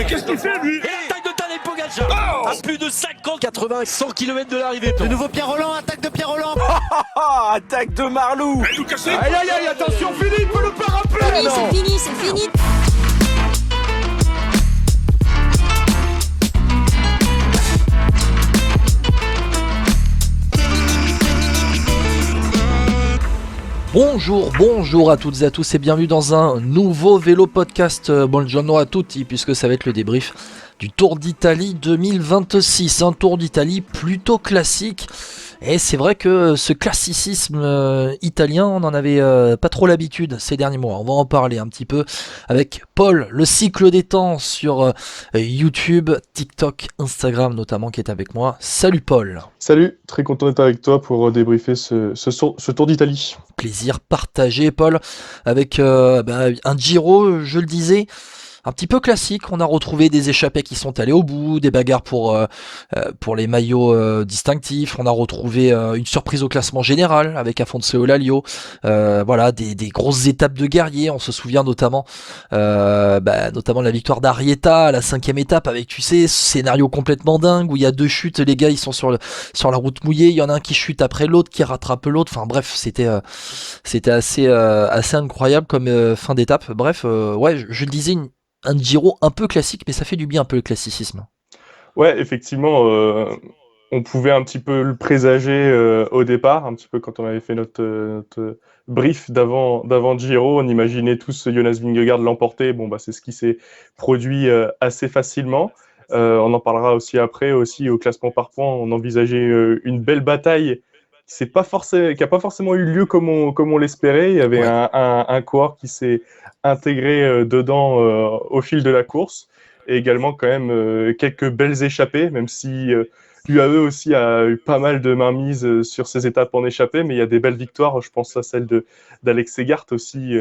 mais qu'est-ce qu'il fait lui? Et l'attaque de Tadej Pogacar à plus de 50, 80, 100 km de l'arrivée. De nouveau Pierre Rolland, attaque de Pierre Rolland. Attaque de Marlou. Aïe aïe aïe, attention Philippe, le pas rappeler. C'est fini. Bonjour à toutes et à tous et bienvenue dans un nouveau vélo podcast. Buongiorno a tutti, puisque ça va être le débrief du Tour d'Italie 2026, un Tour d'Italie plutôt classique. Et c'est vrai que ce classicisme italien, on n'en avait pas trop l'habitude ces derniers mois. On va en parler un petit peu avec Paul, le cycle des temps sur YouTube, TikTok, Instagram notamment, qui est avec moi. Salut Paul. Salut, très content d'être avec toi pour débriefer ce Tour d'Italie. Plaisir partagé Paul, avec un Giro, je le disais, un petit peu classique. On a retrouvé des échappés qui sont allés au bout, des bagarres pour les maillots distinctifs. On a retrouvé une surprise au classement général avec Afonso Eulalio. Des grosses étapes de guerriers. On se souvient notamment de la victoire d'Arrieta à la 5e étape avec, tu sais, ce scénario complètement dingue où il y a deux chutes. Les gars, ils sont sur la route mouillée. Il y en a un qui chute après l'autre, qui rattrape l'autre. Enfin bref, c'était assez incroyable comme fin d'étape. Bref, je le disais, un Giro un peu classique, mais ça fait du bien un peu le classicisme. Ouais, effectivement, on pouvait un petit peu le présager au départ, un petit peu quand on avait fait notre brief d'avant Giro, on imaginait tous Jonas Vingegaard l'emporter. Bon, c'est ce qui s'est produit assez facilement. On en parlera aussi après, aussi au classement par points, on envisageait une belle bataille qui n'a pas forcément eu lieu comme on l'espérait. Il y avait un coureur qui s'est intégré dedans au fil de la course, et également quand même quelques belles échappées, même si l'UAE aussi a eu pas mal de mainmise sur ses étapes en échappée, mais il y a des belles victoires. Je pense à celle d'Alex Segart aussi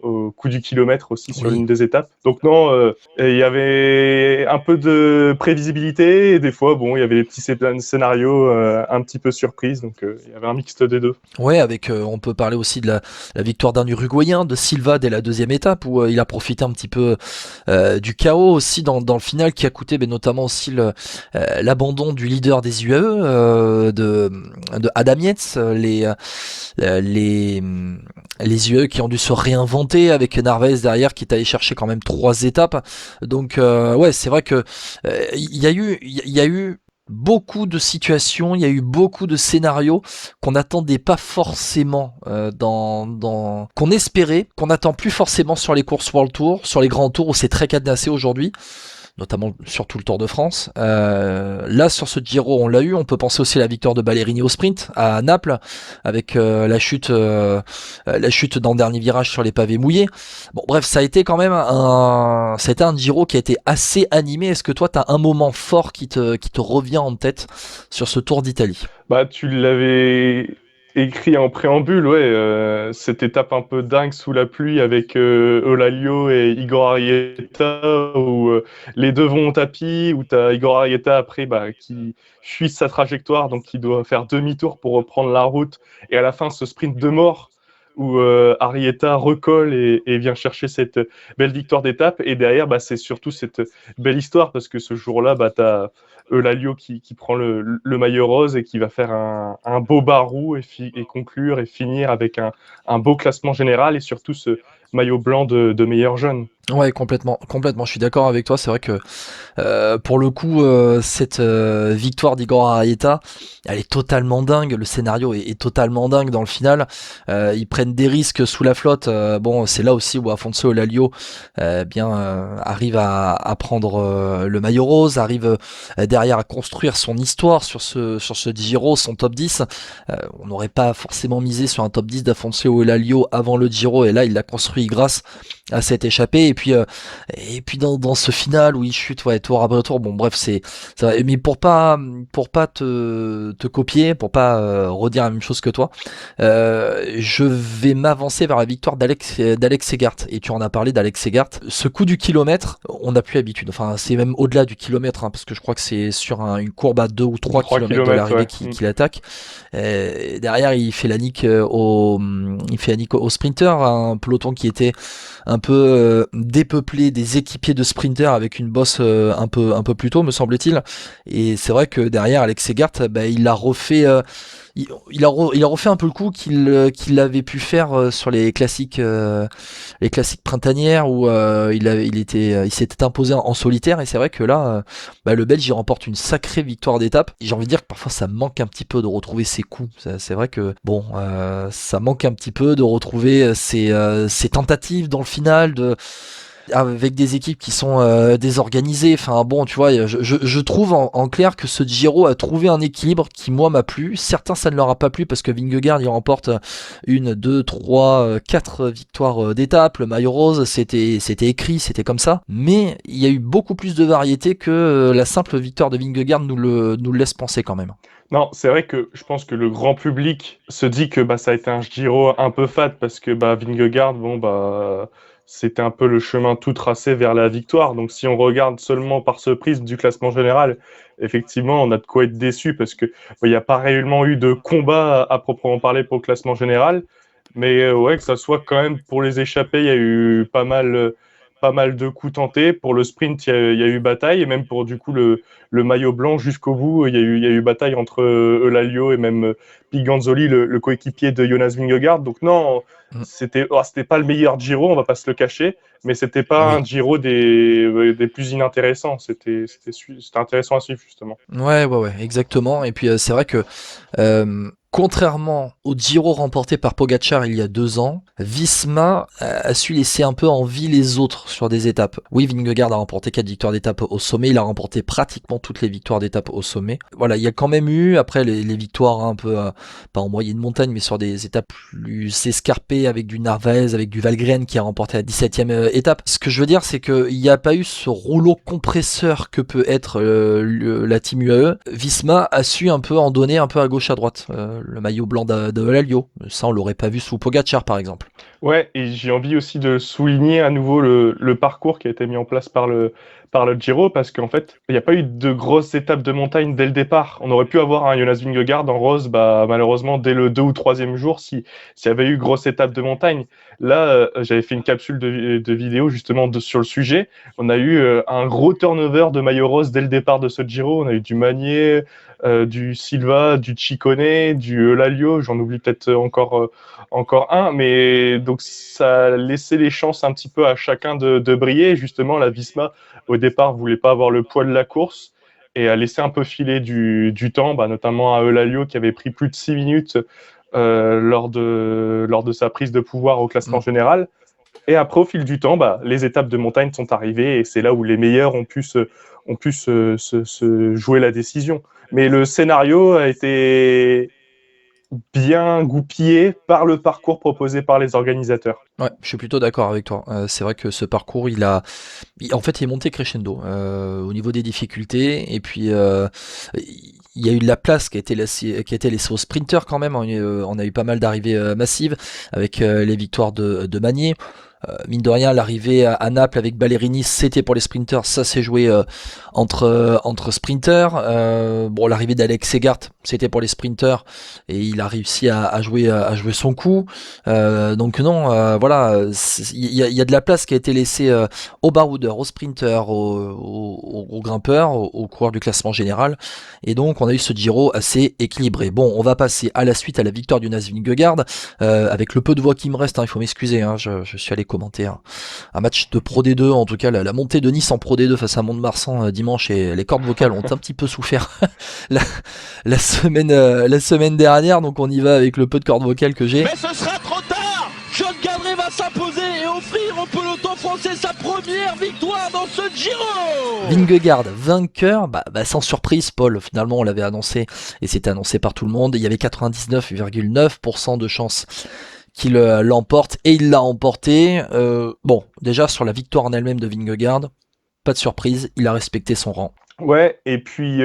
au coup du kilomètre aussi sur une des étapes. Donc non, il y avait un peu de prévisibilité et des fois il y avait les petits scénarios un petit peu surprises, donc il y avait un mixte des deux. Ouais, avec on peut parler aussi de la victoire d'un Uruguayen, de Silva dès la 2e étape où il a profité un petit peu du chaos aussi dans le final, qui a coûté notamment aussi l'abandon du leader des UAE, de Adam Yates, les UAE qui ont dû se réinventer avec Narvaez derrière qui est allé chercher quand même 3 étapes. Donc c'est vrai que il y a eu beaucoup de situations, il y a eu beaucoup de scénarios qu'on n'attendait pas forcément qu'on espérait, qu'on n'attend plus forcément sur les courses World Tour, sur les grands tours où c'est très cadenassé aujourd'hui, notamment surtout le Tour de France. Là sur ce Giro on l'a eu. On peut penser aussi à la victoire de Ballerini au sprint à Naples avec la chute dans le dernier virage sur les pavés mouillés. Bon bref, ça a été quand même un Giro qui a été assez animé. Est-ce que toi t'as un moment fort qui te revient en tête sur ce Tour d'Italie? Tu l'avais écrit en préambule, cette étape un peu dingue sous la pluie avec Eulalio et Igor Arrieta où les deux vont au tapis, où tu as Igor Arrieta après qui fuit sa trajectoire, donc qui doit faire demi-tour pour reprendre la route, et à la fin ce sprint de mort où Arrieta recolle et vient chercher cette belle victoire d'étape. Et derrière, c'est surtout cette belle histoire, parce que ce jour-là, tu as Eulalio qui prend le maillot rose et qui va faire un beau barou et conclure et finir avec un beau classement général, et surtout ce maillot blanc de meilleur jeune. Ouais, complètement, je suis d'accord avec toi. C'est vrai que pour le coup, cette victoire d'Igor Arrieta, elle est totalement dingue. Le scénario est totalement dingue dans le final. Ils prennent des risques sous la flotte. C'est là aussi où Afonso Eulalio arrive à prendre le maillot rose, arrive derrière à construire son histoire sur ce Giro, son top 10. On n'aurait pas forcément misé sur un top 10 d'Afonso Eulalio avant le Giro, et là il l'a construit grâce à cette échappée. Et puis dans ce final où il chute tour après tour, c'est vrai. Mais pour pas te copier, pour pas redire la même chose que toi, je vais m'avancer vers la victoire d'Alex Segart. Et tu en as parlé d'Alex Segart. Ce coup du kilomètre, on n'a plus l'habitude. Enfin, c'est même au-delà du kilomètre, parce que je crois que c'est sur une courbe à 2 ou 3 kilomètres de l'arrivée qu'il attaque. Et derrière, il fait la nique au sprinter, un peloton qui était un peu dépeuplé des équipiers de sprinters avec une bosse un peu plus tôt, me semble-t-il. Et c'est vrai que derrière, Alex Segart, il a refait... il a refait un peu le coup qu'il avait pu faire sur les classiques printanières où il s'était imposé en solitaire, et c'est vrai que là le Belge il remporte une sacrée victoire d'étape. J'ai envie de dire que parfois ça manque un petit peu de retrouver ses coups. C'est vrai que bon, ça manque un petit peu de retrouver ses tentatives dans le final avec des équipes qui sont désorganisées. Enfin bon, tu vois, je trouve en clair que ce Giro a trouvé un équilibre qui moi m'a plu. Certains ça ne leur a pas plu parce que Vingegaard il remporte 1, 2, 3, 4 victoires d'étape. Le maillot rose c'était écrit, c'était comme ça. Mais il y a eu beaucoup plus de variété que la simple victoire de Vingegaard nous le laisse penser quand même. Non, c'est vrai que je pense que le grand public se dit que ça a été un Giro un peu fade parce que Vingegaard, c'était un peu le chemin tout tracé vers la victoire. Donc si on regarde seulement par ce prisme du classement général, effectivement, on a de quoi être déçu parce que il n'y a pas réellement eu de combat à proprement parler pour le classement général. Mais ouais, que ça soit quand même pour les échappés, il y a eu pas mal de coups tentés. Pour le sprint, il y a eu bataille, et même pour du coup le maillot blanc jusqu'au bout, il y a eu bataille entre Eulalia et même Piganzoli, le coéquipier de Jonas Vingegaard. Donc non, c'était pas le meilleur Giro, on va pas se le cacher, mais c'était pas un Giro des plus inintéressants. C'était intéressant à suivre justement. Ouais, exactement. Et puis c'est vrai que contrairement au Giro remporté par Pogačar il y a 2 ans, Visma a su laisser un peu en vie les autres sur des étapes. Oui, Vingegaard a remporté 4 victoires d'étape au sommet, il a remporté pratiquement toutes les victoires d'étape au sommet. Voilà, il y a quand même eu, après les victoires un peu, pas en moyenne montagne, mais sur des étapes plus escarpées, avec du Narvaez, avec du Valgren qui a remporté la 17e étape. Ce que je veux dire, c'est qu'il n'y a pas eu ce rouleau compresseur que peut être la team UAE. Visma a su un peu en donner un peu à gauche à droite. Le maillot blanc de Eulalia, ça on l'aurait pas vu sous Pogačar par exemple. Ouais, et j'ai envie aussi de souligner à nouveau le parcours qui a été mis en place par le Giro, parce qu'en fait, il n'y a pas eu de grosses étapes de montagne dès le départ. On aurait pu avoir un Jonas Vingegaard en rose, malheureusement, dès le 2 ou 3e jour, s'il y avait eu grosse étape de montagne. Là, j'avais fait une capsule de vidéo justement sur le sujet. On a eu un gros turnover de maillot rose dès le départ de ce Giro. On a eu du Magnier, du Silva, du Ciccone, du Eulalia, j'en oublie peut-être encore un, mais donc ça a laissé les chances un petit peu à chacun de briller. Justement, la Visma, au départ, voulait pas avoir le poids de la course et a laissé un peu filer du temps, notamment à Eulalia qui avait pris plus de 6 minutes lors de sa prise de pouvoir au classement général. Et après, au fil du temps, les étapes de montagne sont arrivées et c'est là où les meilleurs ont pu se jouer la décision. Mais le scénario a été bien goupillé par le parcours proposé par les organisateurs. Ouais, je suis plutôt d'accord avec toi. C'est vrai que ce parcours, il est monté crescendo au niveau des difficultés, et puis il y a eu de la place qui a été laissée aux sprinters quand même. On a eu pas mal d'arrivées massives avec les victoires de Magnier. Mine de rien, l'arrivée à Naples avec Ballerini, c'était pour les sprinters, ça s'est joué entre sprinters. L'arrivée d'Alex Segart, c'était pour les sprinters, et il a réussi à jouer son coup. Donc non, voilà, il y a de la place qui a été laissée aux baroudeurs, aux sprinters, aux grimpeurs, aux coureurs du classement général, et donc on a eu ce Giro assez équilibré. Bon, on va passer à la suite, à la victoire du Jonas Vingegaard, avec le peu de voix qui me reste, il faut m'excuser, je suis allé commenter un match de Pro D2, en tout cas la montée de Nice en Pro D2 face à Mont-de-Marsan dimanche, et les cordes vocales ont un petit peu souffert la semaine dernière, donc on y va avec le peu de cordes vocales que j'ai. Mais ce sera trop tard. John Gadret va s'imposer et offrir au peloton français sa première victoire dans ce Giro. Vingegaard vainqueur, sans surprise Paul, finalement on l'avait annoncé et c'était annoncé par tout le monde, il y avait 99,9% de chances qu'il l'emporte, et il l'a emporté. Déjà sur la victoire en elle-même de Vingegaard, pas de surprise, il a respecté son rang. Ouais, et puis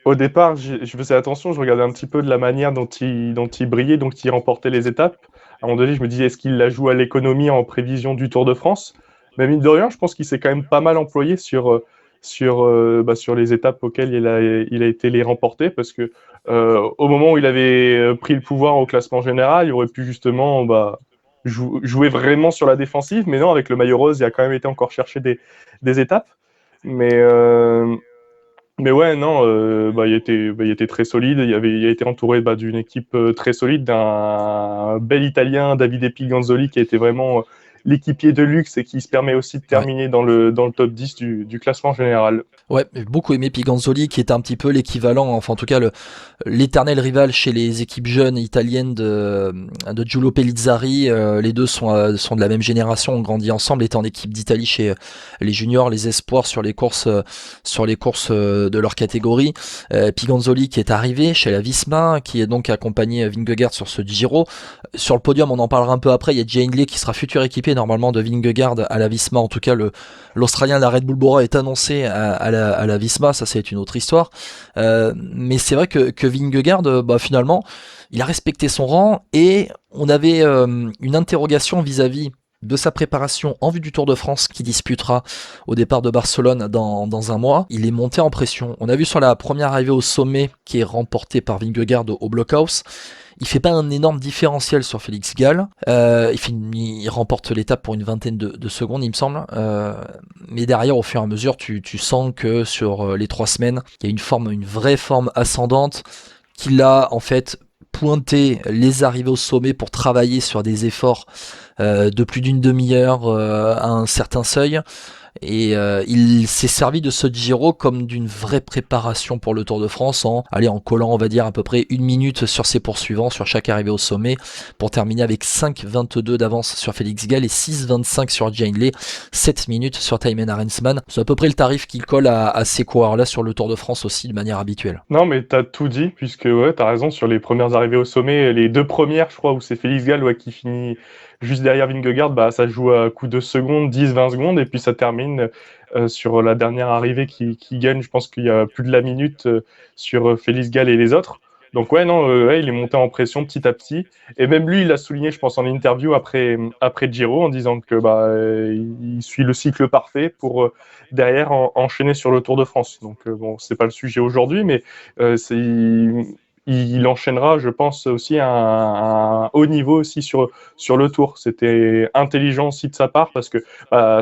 au départ, je faisais attention, je regardais un petit peu de la manière dont il brillait, donc il remportait les étapes. À un moment donné, je me disais, est-ce qu'il la joue à l'économie en prévision du Tour de France? Mais mine de rien, je pense qu'il s'est quand même pas mal employé sur les étapes auxquelles il a été les remporter, parce que au moment où il avait pris le pouvoir au classement général, il aurait pu justement jouer vraiment sur la défensive. Mais non, avec le maillot rose, il a quand même été encore chercher des étapes. Mais ouais, non, il était très solide. Il a été entouré d'une équipe très solide, d'un bel Italien, Davide Piganzoli, qui a été vraiment l'équipier de luxe et qui se permet aussi de terminer dans le top 10 du classement général. Ouais, j'ai beaucoup aimé Piganzoli, qui était un petit peu l'équivalent, enfin en tout cas l'éternel rival chez les équipes jeunes italiennes de Giulio Pellizzari. Les deux sont de la même génération, ont grandi ensemble, étaient en équipe d'Italie chez les juniors, les espoirs sur les courses de leur catégorie. Piganzoli qui est arrivé chez la Visma, qui est donc accompagné Vingegaard sur ce Giro. Sur le podium, on en parlera un peu après, il y a Jay Hindley qui sera futur équipier normalement de Vingegaard à la Visma. En tout cas, l'Australien de la Red Bull Bora est annoncé à la Visma, ça c'est une autre histoire. Mais c'est vrai que Vingegaard, finalement, il a respecté son rang, et on avait une interrogation vis-à-vis de sa préparation en vue du Tour de France qui disputera au départ de Barcelone dans un mois. Il est monté en pression. On a vu sur la première arrivée au sommet, qui est remportée par Vingegaard au Blockhouse, il fait pas un énorme différentiel sur Félix Gall. Il remporte l'étape pour une vingtaine de secondes, il me semble. Mais derrière, au fur et à mesure, tu sens que sur les 3 semaines, il y a une vraie forme ascendante, qu'il a en fait pointé les arrivées au sommet pour travailler sur des efforts de plus d'une demi-heure à un certain seuil. Et il s'est servi de ce Giro comme d'une vraie préparation pour le Tour de France en collant, on va dire, à peu près 1 minute sur ses poursuivants sur chaque arrivée au sommet, pour terminer avec 5,22 d'avance sur Félix Gall et 6,25 sur Jay Hindley, 7 minutes sur Thymen Arensman. C'est à peu près le tarif qu'il colle à ces coureurs-là sur le Tour de France aussi de manière habituelle. Non, mais t'as tout dit, puisque t'as raison, sur les premières arrivées au sommet, les 2 premières, je crois, où c'est Félix Gall qui finit juste derrière Vingegaard, ça joue à coup de secondes, 10-20 secondes, et puis ça termine sur la dernière arrivée qui gagne. Je pense qu'il y a plus de la minute sur Félix Gall et les autres. Donc il est monté en pression petit à petit, et même lui, il a souligné, je pense, en interview après Giro, en disant que il suit le cycle parfait pour derrière enchaîner sur le Tour de France. Donc c'est pas le sujet aujourd'hui, mais il enchaînera, je pense, aussi un haut niveau aussi sur le Tour. C'était intelligent aussi de sa part, parce que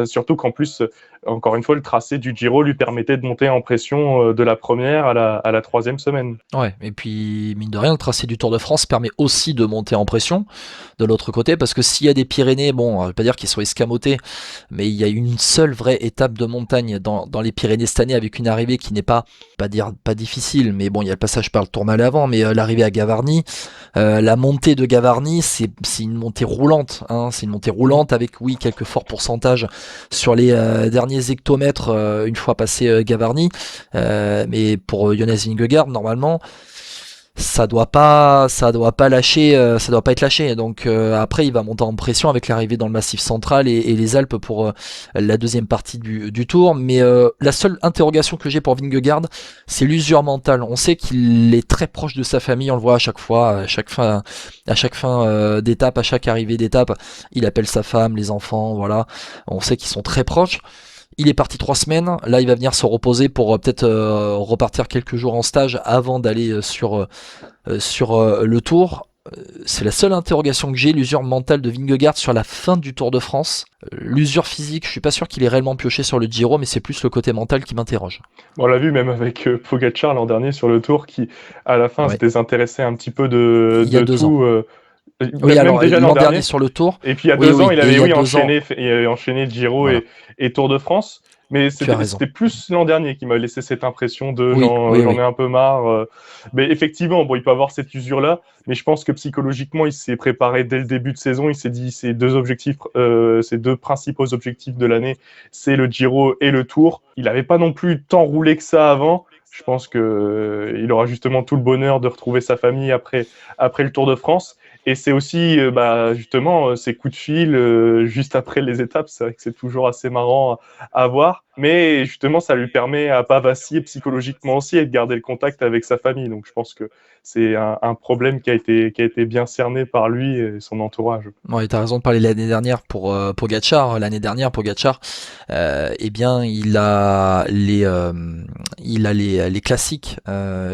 surtout qu'en plus, encore une fois, le tracé du Giro lui permettait de monter en pression de la première à la 3e semaine. Ouais, et puis mine de rien, le tracé du Tour de France permet aussi de monter en pression de l'autre côté, parce que s'il y a des Pyrénées, on va pas dire qu'ils sont escamotés, mais il y a une seule vraie étape de montagne dans les Pyrénées cette année, avec une arrivée qui n'est pas difficile, mais il y a le passage par le Tourmalet avant, mais l'arrivée à Gavarnie, la montée de Gavarnie, c'est une montée roulante, c'est une montée roulante avec quelques forts pourcentages sur les derniers hectomètres une fois passé Gavarnie, mais pour Jonas Vingegaard, normalement ça doit pas lâcher, ça doit pas être lâché. Donc après il va monter en pression avec l'arrivée dans le Massif central et les Alpes pour la deuxième partie du Tour. Mais la seule interrogation que j'ai pour Vingegaard, c'est l'usure mentale. On sait qu'il est très proche de sa famille, on le voit à chaque fois, à chaque fin d'étape, à chaque arrivée d'étape, il appelle sa femme, les enfants, voilà. On sait qu'ils sont très proches. Il est parti 3 semaines, là il va venir se reposer pour peut-être repartir quelques jours en stage avant d'aller sur le Tour. C'est la seule interrogation que j'ai, l'usure mentale de Vingegaard sur la fin du Tour de France. L'usure physique, je suis pas sûr qu'il est réellement pioché sur le Giro, mais c'est plus le côté mental qui m'interroge. On l'a vu même avec Pogacar l'an dernier sur le Tour, qui à la fin s'était intéressé un petit peu de tout. Oui, alors déjà l'an dernier sur le Tour. Et puis il y a 2 ans, il avait enchaîné Giro et Tour de France. Mais c'était plus l'an dernier qui m'a laissé cette impression de j'en ai un peu marre. Mais effectivement, il peut avoir cette usure-là, mais je pense que psychologiquement, il s'est préparé dès le début de saison. Il s'est dit ces 2 principaux objectifs de l'année, c'est le Giro et le Tour. Il n'avait pas non plus tant roulé que ça avant. Je pense qu'il aura justement tout le bonheur de retrouver sa famille après le Tour de France. Et c'est aussi justement ces coups de fil juste après les étapes. C'est vrai que c'est toujours assez marrant à voir. Mais justement, ça lui permet à pas vaciller psychologiquement aussi et de garder le contact avec sa famille. Donc je pense que c'est un problème qui a été bien cerné par lui et son entourage. Ouais, t'as raison de parler l'année dernière pour Pogacar. L'année dernière, Pogacar, il a les classiques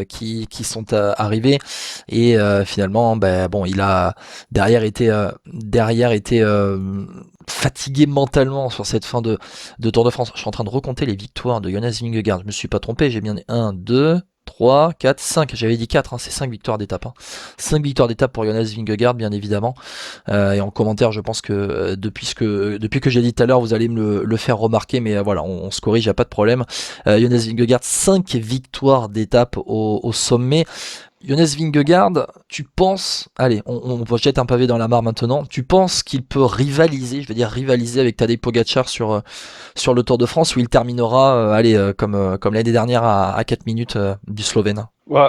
qui sont arrivés et finalement, il a a derrière été fatigué mentalement sur cette fin de Tour de France. Je suis en train de recompter les victoires de Jonas Vingegaard. Je me suis pas trompé, j'ai bien 1, 2, 3, 4, 5. J'avais dit 4, c'est 5 victoires d'étape. 5 victoires d'étape pour Jonas Vingegaard, bien évidemment. Et en commentaire, je pense que depuis que j'ai dit tout à l'heure, vous allez me le faire remarquer, mais voilà, on se corrige, y a pas de problème. Jonas Vingegaard, 5 victoires d'étape au sommet. Jonas Vingegaard, tu penses, allez, on jette un pavé dans la mare maintenant, tu penses qu'il peut rivaliser avec Tadej Pogačar sur le Tour de France, où il terminera, comme l'année dernière à 4 minutes du Slovène? Ouais,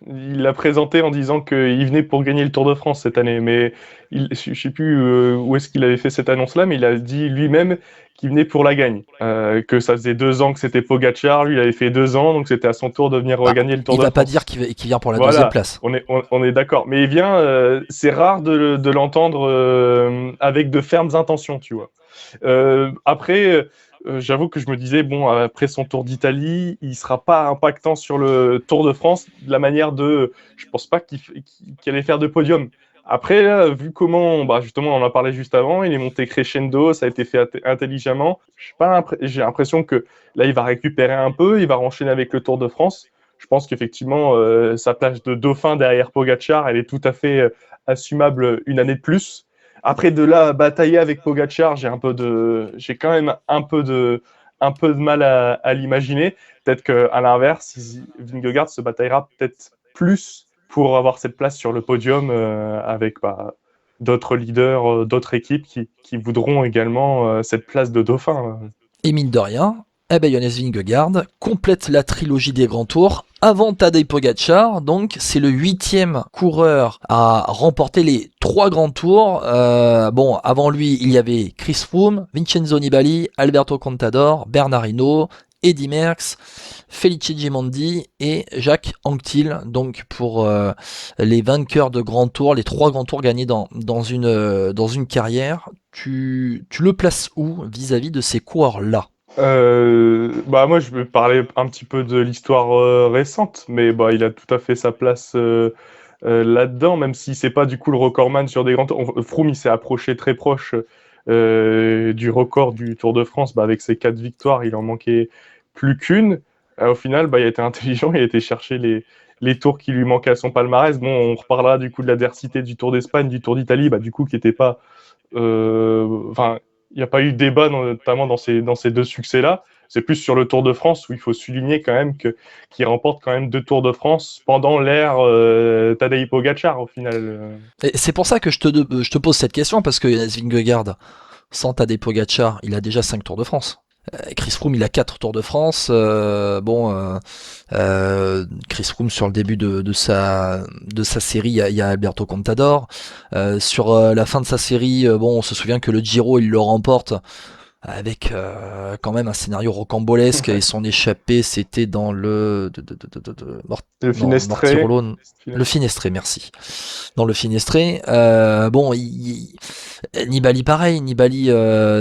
il l'a présenté en disant qu'il venait pour gagner le Tour de France cette année, mais je sais plus où est-ce qu'il avait fait cette annonce-là, mais il a dit lui-même qu'il venait pour la gagne, que ça faisait 2 ans que c'était Pogačar, lui il avait fait 2 ans, donc c'était à son tour de venir gagner le Tour de France. Il va pas dire qu'il vient pour la Voilà, deuxième place. on est d'accord, mais il vient, c'est rare de l'entendre avec de fermes intentions, tu vois. Après, j'avoue que je me disais, bon, après son Tour d'Italie, il sera pas impactant sur le Tour de France de la manière je pense pas qu'il allait faire de podium. Après, là, vu comment, justement, on en a parlé juste avant, il est monté crescendo, ça a été fait intelligemment. J'ai l'impression que là, il va récupérer un peu, il va enchaîner avec le Tour de France. Je pense qu'effectivement, sa place de dauphin derrière Pogačar, elle est tout à fait assumable une année de plus. Après, de là, batailler avec Pogačar, j'ai quand même un peu de mal à l'imaginer. Peut-être qu'à l'inverse, Vingegaard se bataillera peut-être plus pour avoir cette place sur le podium avec d'autres leaders, d'autres équipes qui voudront également cette place de dauphin. Et mine de rien, Jonas Vingegaard complète la trilogie des grands tours avant Tadej Pogačar, donc c'est le 8e coureur à remporter les 3 grands tours. Avant lui, il y avait Chris Froome, Vincenzo Nibali, Alberto Contador, Bernard Hinault, Eddy Merckx, Felice Gimondi et Jacques Anquetil, donc pour les vainqueurs de grands tours, les 3 grands tours gagnés dans une carrière. Tu le places où vis-à-vis de ces coureurs-là? Moi je vais parler un petit peu de l'histoire récente, mais il a tout à fait sa place là-dedans, même si c'est pas du coup le recordman sur des grands tours. Froome il s'est approché très proche du record du Tour de France, avec ses 4 victoires, il en manquait plus qu'une. Au final, il a été intelligent, il a été chercher les tours qui lui manquaient à son palmarès. Bon, on reparlera du coup de l'adversité du Tour d'Espagne, du Tour d'Italie, du coup qui n'était pas... il n'y a pas eu débat, notamment dans ces 2 succès-là. C'est plus sur le Tour de France où il faut souligner quand même qu'il remporte quand même 2 Tours de France pendant l'ère Tadej Pogačar au final. Et c'est pour ça que je te pose cette question, parce que Jonas Vingegaard, sans Tadej Pogačar, il a déjà 5 Tours de France. Chris Froome, il a 4 Tours de France. Chris Froome, sur le début de sa série, il y a Alberto Contador. Sur la fin de sa série, on se souvient que le Giro, il le remporte avec quand même un scénario rocambolesque, et son échappée, c'était dans le Finestré. Le Finestré, merci. Dans le Finestré, Nibali pareil. Nibali,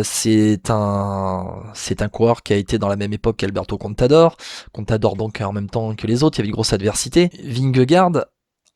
c'est un coureur qui a été dans la même époque qu'Alberto Contador. Contador donc en même temps que les autres, il y avait une grosse adversité. Vingegaard,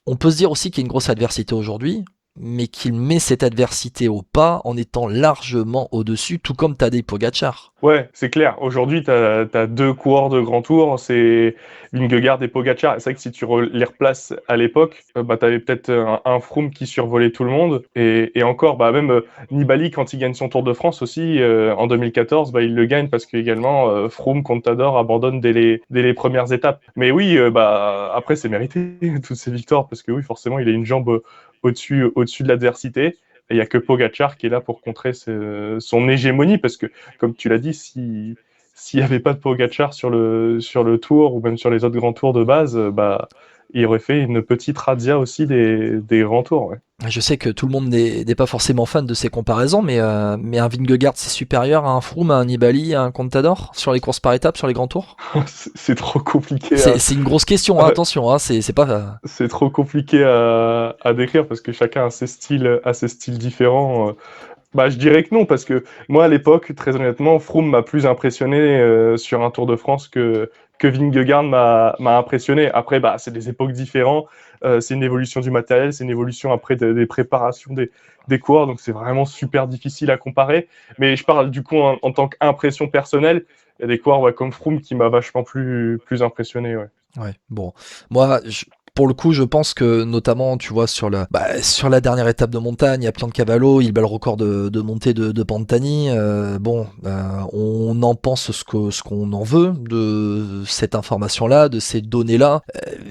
on peut se dire aussi qu'il y a une grosse adversité aujourd'hui, mais qu'il met cette adversité au pas en étant largement au-dessus, tout comme Tadej Pogačar. Ouais, c'est clair. Aujourd'hui, t'as 2 coureurs de grand tour, c'est Vingegaard et Pogačar. C'est vrai que si tu les replaces à l'époque, t'avais peut-être un Froome qui survolait tout le monde. Et encore, même Nibali, quand il gagne son Tour de France aussi, en 2014, il le gagne parce que également Froome, Contador abandonnent dès les premières étapes. Mais oui, après, c'est mérité, toutes ces victoires, parce que oui, forcément, il a une jambe au-dessus de l'adversité. Il n'y a que Pogačar qui est là pour contrer son hégémonie, parce que, comme tu l'as dit, s'il n'y avait pas de Pogačar sur le Tour, ou même sur les autres grands tours de base, il aurait fait une petite razzia aussi des grands tours. Ouais. Je sais que tout le monde n'est pas forcément fan de ces comparaisons, mais un Vingegaard, c'est supérieur à un Froome, à un Nibali, à un Contador sur les courses par étapes, sur les grands tours? C'est trop compliqué. C'est une grosse question, attention, c'est pas... C'est trop compliqué à décrire, parce que chacun a ses styles différents. Bah, je dirais que non, parce que moi, à l'époque, très honnêtement, Froome m'a plus impressionné sur un Tour de France que Vingegaard m'a impressionné. Après, bah, c'est des époques différentes, c'est une évolution du matériel, c'est une évolution après des préparations des coureurs, donc c'est vraiment super difficile à comparer. Mais je parle du coup en tant qu'impression personnelle, il y a des coureurs comme Froome qui m'a vachement plus impressionné. Ouais. Ouais, bon. Moi, pour le coup, je pense que notamment, tu vois, sur la dernière étape de montagne, à Piancavallo, il bat le record de montée de Pantani. On en pense ce qu'on en veut de cette information-là, de ces données-là.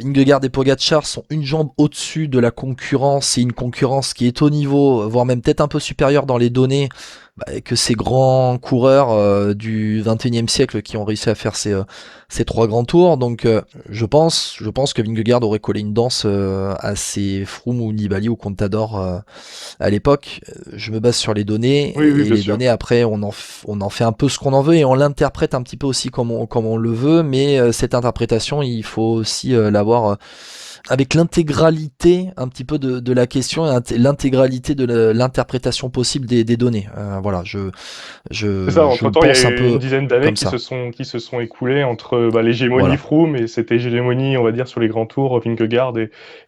Vingegaard et Pogačar sont une jambe au-dessus de la concurrence, et une concurrence qui est au niveau, voire même peut-être un peu supérieure dans les données, que ces grands coureurs du 21e siècle qui ont réussi à faire ces 3 grands tours. Donc je pense que Vingegaard aurait collé une danse à ces Froome ou Nibali ou Contador à l'époque. Je me base sur les données, Oui, et bien les sûr. données après on en fait un peu ce qu'on en veut, et on l'interprète un petit peu aussi comme on le veut, mais cette interprétation il faut aussi l'avoir avec l'intégralité un petit peu de la question, et l'intégralité de l'interprétation possible des données. Voilà, je C'est ça, entre-temps, il y pense a un eu peu une dizaine d'années comme ça. qui se sont écoulées entre l'hégémonie Voilà. Froome et cette hégémonie, on va dire, sur les grands tours, Vingegaard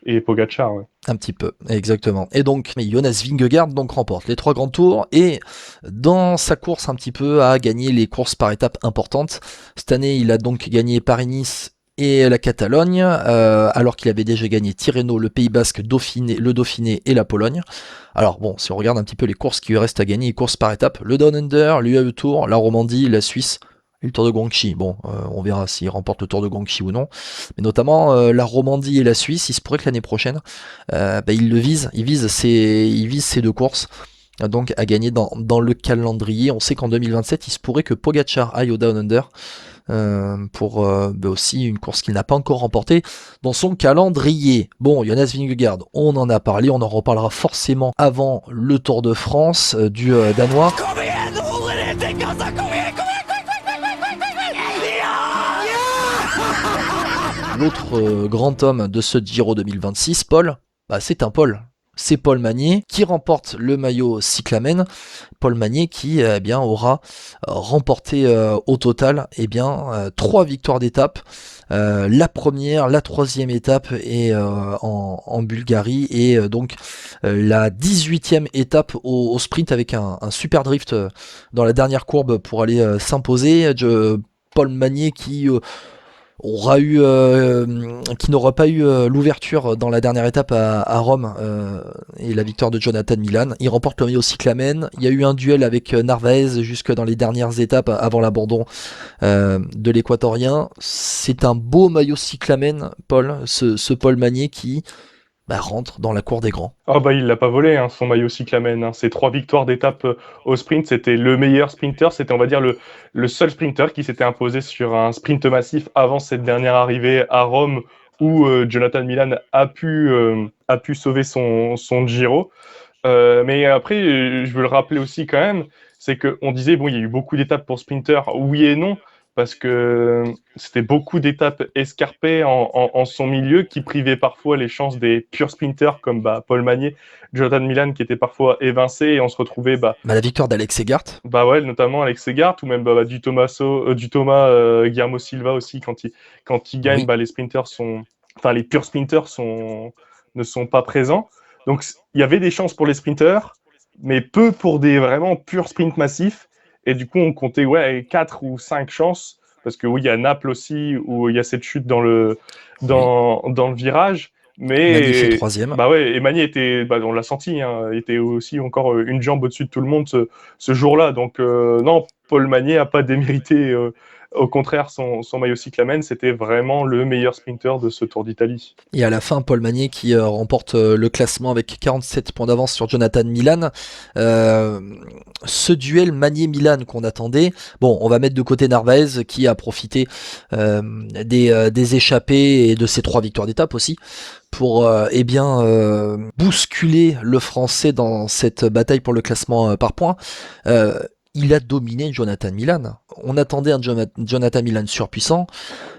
et Pogačar. Ouais. Un petit peu, exactement. Et donc, Jonas Vingegaard donc remporte les 3 grands tours, et dans sa course un petit peu a gagné les courses par étapes importantes. Cette année, il a donc gagné Paris-Nice et la Catalogne, alors qu'il avait déjà gagné Tirreno, le Pays Basque, le Dauphiné et la Pologne. Alors bon, si on regarde un petit peu les courses qui lui restent à gagner, les courses par étapes, le Down Under, l'UAE Tour, la Romandie, la Suisse et le Tour de Guangxi. Bon, on verra s'il remporte le Tour de Guangxi ou non. Mais notamment la Romandie et la Suisse, il se pourrait que l'année prochaine, il vise ces 2 courses. Donc à gagner dans le calendrier. On sait qu'en 2027, il se pourrait que Pogačar aille au Down Under, pour aussi une course qu'il n'a pas encore remportée dans son calendrier. Bon, Jonas Vingegaard, on en a parlé, on en reparlera forcément avant le Tour de France du Danois. L'autre grand homme de ce Giro 2026, Paul, c'est un Paul. C'est Paul Magnier qui remporte le maillot cyclamen. Paul Magnier qui aura remporté au total 3 victoires d'étape. La première, la 3e étape est en Bulgarie, et donc la 18e étape au sprint avec un super drift dans la dernière courbe pour aller s'imposer. Paul Magnier qui n'aura pas eu l'ouverture dans la dernière étape à Rome, et la victoire de Jonathan Milan. Il remporte le maillot cyclamen. Il y a eu un duel avec Narvaez jusque dans les dernières étapes avant l'abandon de l'équatorien. C'est un beau maillot cyclamen, Paul, ce Paul Magnier qui rentre dans la cour des grands. Il l'a pas volé, son maillot cyclamen. Ces 3 victoires d'étape au sprint, c'était le meilleur sprinter. C'était, on va dire, le seul sprinter qui s'était imposé sur un sprint massif avant cette dernière arrivée à Rome, où Jonathan Milan a pu sauver son Giro. Mais après, je veux le rappeler aussi quand même, c'est qu'on disait, il y a eu beaucoup d'étapes pour sprinter, oui et non, parce que c'était beaucoup d'étapes escarpées en son milieu qui privaient parfois les chances des purs sprinters comme Paul Magnier, Jonathan Milan qui étaient parfois évincés, et on se retrouvait la victoire d'Alex Segart. Notamment Alex Segart, ou même du Thomas Guillermo Silva aussi, quand il gagne, Oui. les sprinters les purs sprinters ne sont pas présents. Donc il y avait des chances pour les sprinters, mais peu pour des vraiment purs sprints massifs. Et du coup, on comptait 4 ou 5 chances, parce que oui, il y a Naples aussi, où il y a cette chute dans le virage. Mais Magnier fait 3e. Et Magnier était, on l'a senti, était aussi encore une jambe au-dessus de tout le monde ce jour-là. Donc non, Paul Magnier n'a pas démérité. Au contraire, son maillot cyclamen, c'était vraiment le meilleur sprinter de ce Tour d'Italie. Et à la fin, Paul Magnier qui remporte le classement avec 47 points d'avance sur Jonathan Milan. Ce duel Magnier-Milan qu'on attendait, on va mettre de côté Narvaez qui a profité des échappées et de ses 3 victoires d'étape aussi pour bousculer le Français dans cette bataille pour le classement par points. Il a dominé Jonathan Milan. On attendait un Jonathan Milan surpuissant.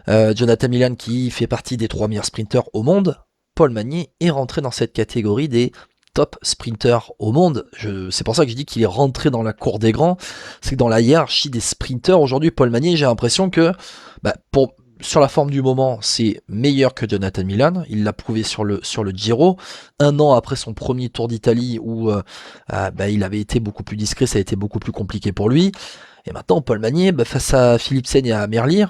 Jonathan Milan qui fait partie des 3 meilleurs sprinters au monde. Paul Magnier est rentré dans cette catégorie des top sprinter au monde. C'est pour ça que je dis qu'il est rentré dans la cour des grands. C'est que dans la hiérarchie des sprinters, aujourd'hui, Paul Magnier, j'ai l'impression que sur la forme du moment, c'est meilleur que Jonathan Milan. Il l'a prouvé sur le Giro. Un an après son premier Tour d'Italie où il avait été beaucoup plus discret, ça a été beaucoup plus compliqué pour lui. Et maintenant, Paul Magnier, face à Philipsen et à Merlier,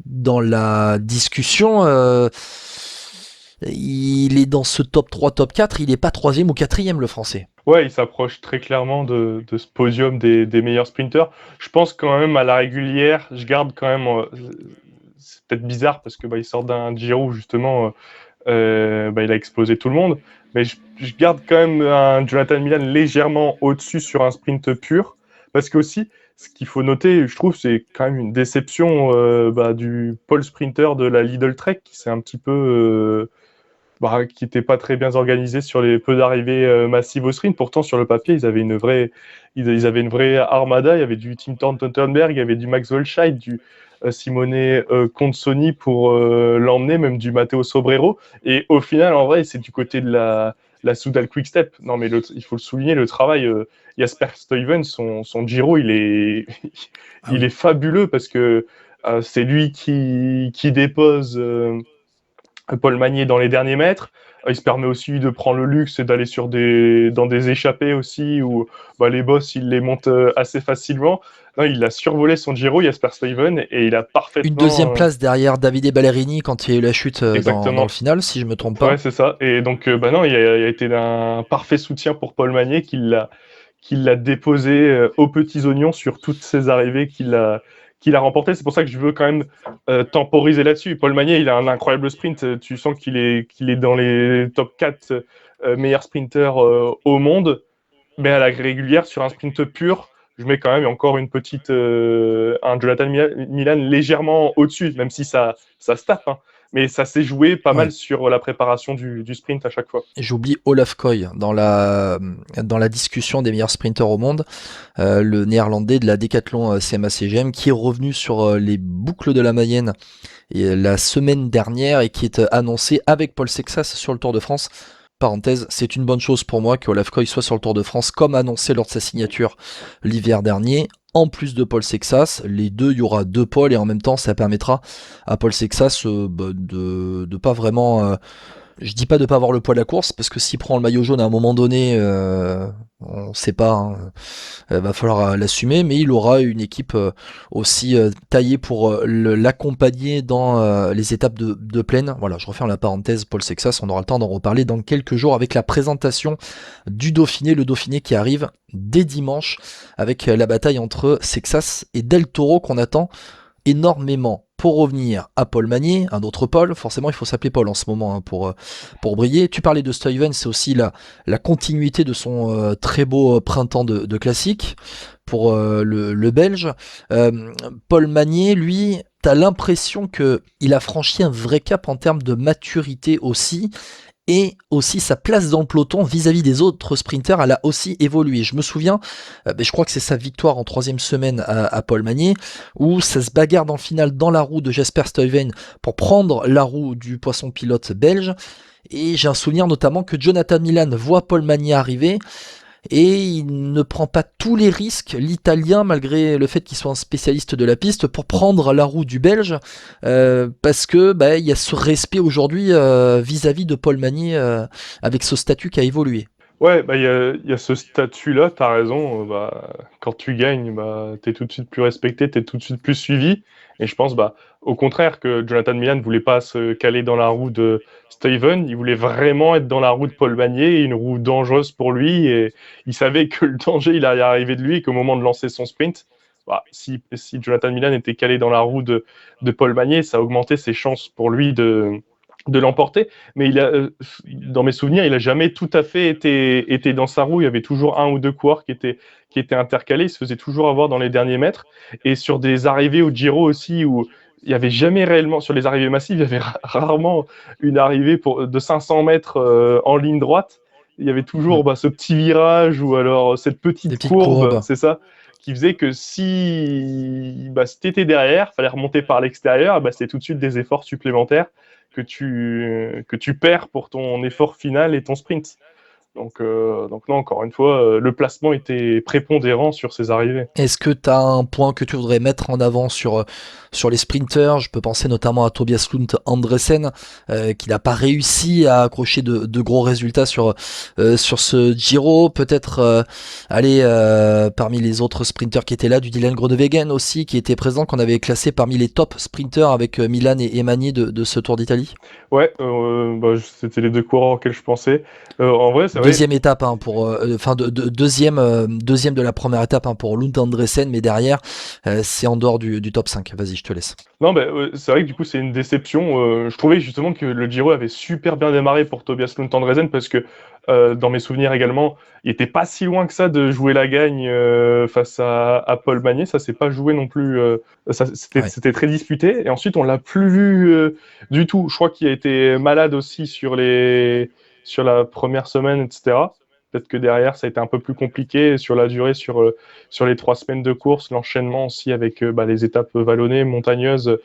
dans la discussion, il est dans ce top 3, top 4, il n'est pas 3e ou 4e, le français. Ouais, il s'approche très clairement de ce podium des meilleurs sprinters. Je pense quand même à la régulière, je garde quand même, c'est peut-être bizarre parce que il sort d'un Giro où justement il a explosé tout le monde, mais je garde quand même un Jonathan Milan légèrement au-dessus sur un sprint pur, parce que aussi, ce qu'il faut noter, je trouve, c'est quand même une déception du pole sprinter de la Lidl Trek, qui s'est un petit peu... qui n'était pas très bien organisé sur les peu d'arrivées massives au sprint. Pourtant, sur le papier, ils avaient une vraie armada. Il y avait du Tim Thornton-Turnberg, il y avait du Max Walscheid, du Simone Consoni pour l'emmener, même du Matteo Sobrero. Et au final, en vrai, c'est du côté de la Soudal Quick-Step. Non, mais il faut le souligner, le travail. Jasper Stuyven, son Giro, il est fabuleux parce que c'est lui qui dépose... Paul Magnier dans les derniers mètres. Il se permet aussi de prendre le luxe et d'aller dans des échappées aussi où les boss, il les monte assez facilement. Non, il a survolé son Giro, Jasper Stuyven, et il a parfaitement... Une deuxième place derrière Davide Ballerini quand il y a eu la chute dans le final, si je me trompe pas. Ouais, c'est ça. Et donc, il a été d'un parfait soutien pour Paul Magnier qui l'a déposé aux petits oignons sur toutes ses arrivées qu'il a remporté. C'est pour ça que je veux quand même temporiser là-dessus. Paul Magnier, il a un incroyable sprint. Tu sens qu'il est dans les top 4 meilleurs sprinters au monde. Mais à la régulière, sur un sprint pur, je mets quand même encore un Jonathan Milan légèrement au-dessus, même si ça se tape. Hein. Mais ça s'est joué pas mal sur la préparation du sprint à chaque fois. J'oublie Olaf Koy dans la discussion des meilleurs sprinters au monde, le néerlandais de la Decathlon CMA-CGM, qui est revenu sur les boucles de la Mayenne la semaine dernière et qui est annoncé avec Paul Sexas sur le Tour de France. Parenthèse, c'est une bonne chose pour moi que Olaf Koy soit sur le Tour de France, comme annoncé lors de sa signature l'hiver dernier. En plus de Paul Sexas, il y aura 2 pôles et en même temps ça permettra à Paul Sexas de pas vraiment... je dis pas de pas avoir le poids de la course, parce que s'il prend le maillot jaune à un moment donné, on sait pas, va falloir l'assumer, mais il aura une équipe aussi taillée pour l'accompagner dans les étapes de plaine. Voilà, je referme la parenthèse Paul Sexas, on aura le temps d'en reparler dans quelques jours avec la présentation du Dauphiné, le Dauphiné qui arrive dès dimanche avec la bataille entre Sexas et Del Toro qu'on attend énormément. Pour revenir à Paul Magnier, un autre Paul, forcément il faut s'appeler Paul en ce moment pour briller. Tu parlais de Stuyven, c'est aussi la continuité de son très beau printemps de classique pour le Belge. Paul Magnier, lui, t'as l'impression qu'il a franchi un vrai cap en termes de maturité aussi. Et aussi sa place dans le peloton vis-à-vis des autres sprinters, elle a aussi évolué. Je me souviens, je crois que c'est sa victoire en 3e semaine à Paul Magnier, où ça se bagarre dans le final dans la roue de Jasper Stuyven pour prendre la roue du poisson pilote belge. Et j'ai un souvenir notamment que Jonathan Milan voit Paul Magnier arriver, et il ne prend pas tous les risques, l'Italien, malgré le fait qu'il soit un spécialiste de la piste, pour prendre la roue du Belge, parce que il y a ce respect aujourd'hui vis-à-vis de Paul Magnier avec ce statut qui a évolué. Ouais, il y a ce statut-là, t'as raison. Quand tu gagnes, t'es tout de suite plus respecté, t'es tout de suite plus suivi. Et je pense, au contraire, que Jonathan Milan ne voulait pas se caler dans la roue de Stuyven. Il voulait vraiment être dans la roue de Paul Magnier, une roue dangereuse pour lui. Et il savait que le danger, il allait arriver de lui et qu'au moment de lancer son sprint, si Jonathan Milan était calé dans la roue de Paul Magnier, ça augmentait ses chances pour lui de l'emporter, mais dans mes souvenirs, il a jamais tout à fait été dans sa roue. Il y avait toujours 1 ou 2 coureurs qui étaient intercalés. Il se faisait toujours avoir dans les derniers mètres. Et sur des arrivées au Giro aussi, où il y avait jamais réellement, sur les arrivées massives, il y avait rarement une arrivée de 500 mètres en ligne droite. Il y avait toujours ce petit virage ou alors cette petite courbe, c'est ça, qui faisait que si tu étais derrière, fallait remonter par l'extérieur, c'était tout de suite des efforts supplémentaires que tu perds pour ton effort final et ton sprint. Donc non, encore une fois, le placement était prépondérant sur ses arrivées. Est-ce que tu as un point que tu voudrais mettre en avant sur les sprinters? Je peux penser notamment à Tobias Lund Andresen, qui n'a pas réussi à accrocher de gros résultats sur ce Giro. Peut-être parmi les autres sprinters qui étaient là, du Dylan Groenewegen aussi, qui était présent, qu'on avait classé parmi les top sprinters avec Milan et Magny de ce Tour d'Italie. Ouais, c'était les deux coureurs auxquels je pensais. En vrai, c'est vrai. Deuxième étape deuxième de la première étape pour Lund Andresen, mais derrière c'est en dehors du top 5. Vas-y, je te laisse. Non, c'est vrai que du coup c'est une déception. Je trouvais justement que le Giro avait super bien démarré pour Tobias Lund Andresen, parce que dans mes souvenirs également, il était pas si loin que ça de jouer la gagne face à Paul Magny. Ça s'est pas joué non plus. C'était très disputé. Et ensuite on l'a plus vu du tout. Je crois qu'il a été malade aussi sur la première semaine, etc. Peut-être que derrière, ça a été un peu plus compliqué sur la durée, sur les 3 semaines de course. L'enchaînement aussi avec les étapes vallonnées, montagneuses,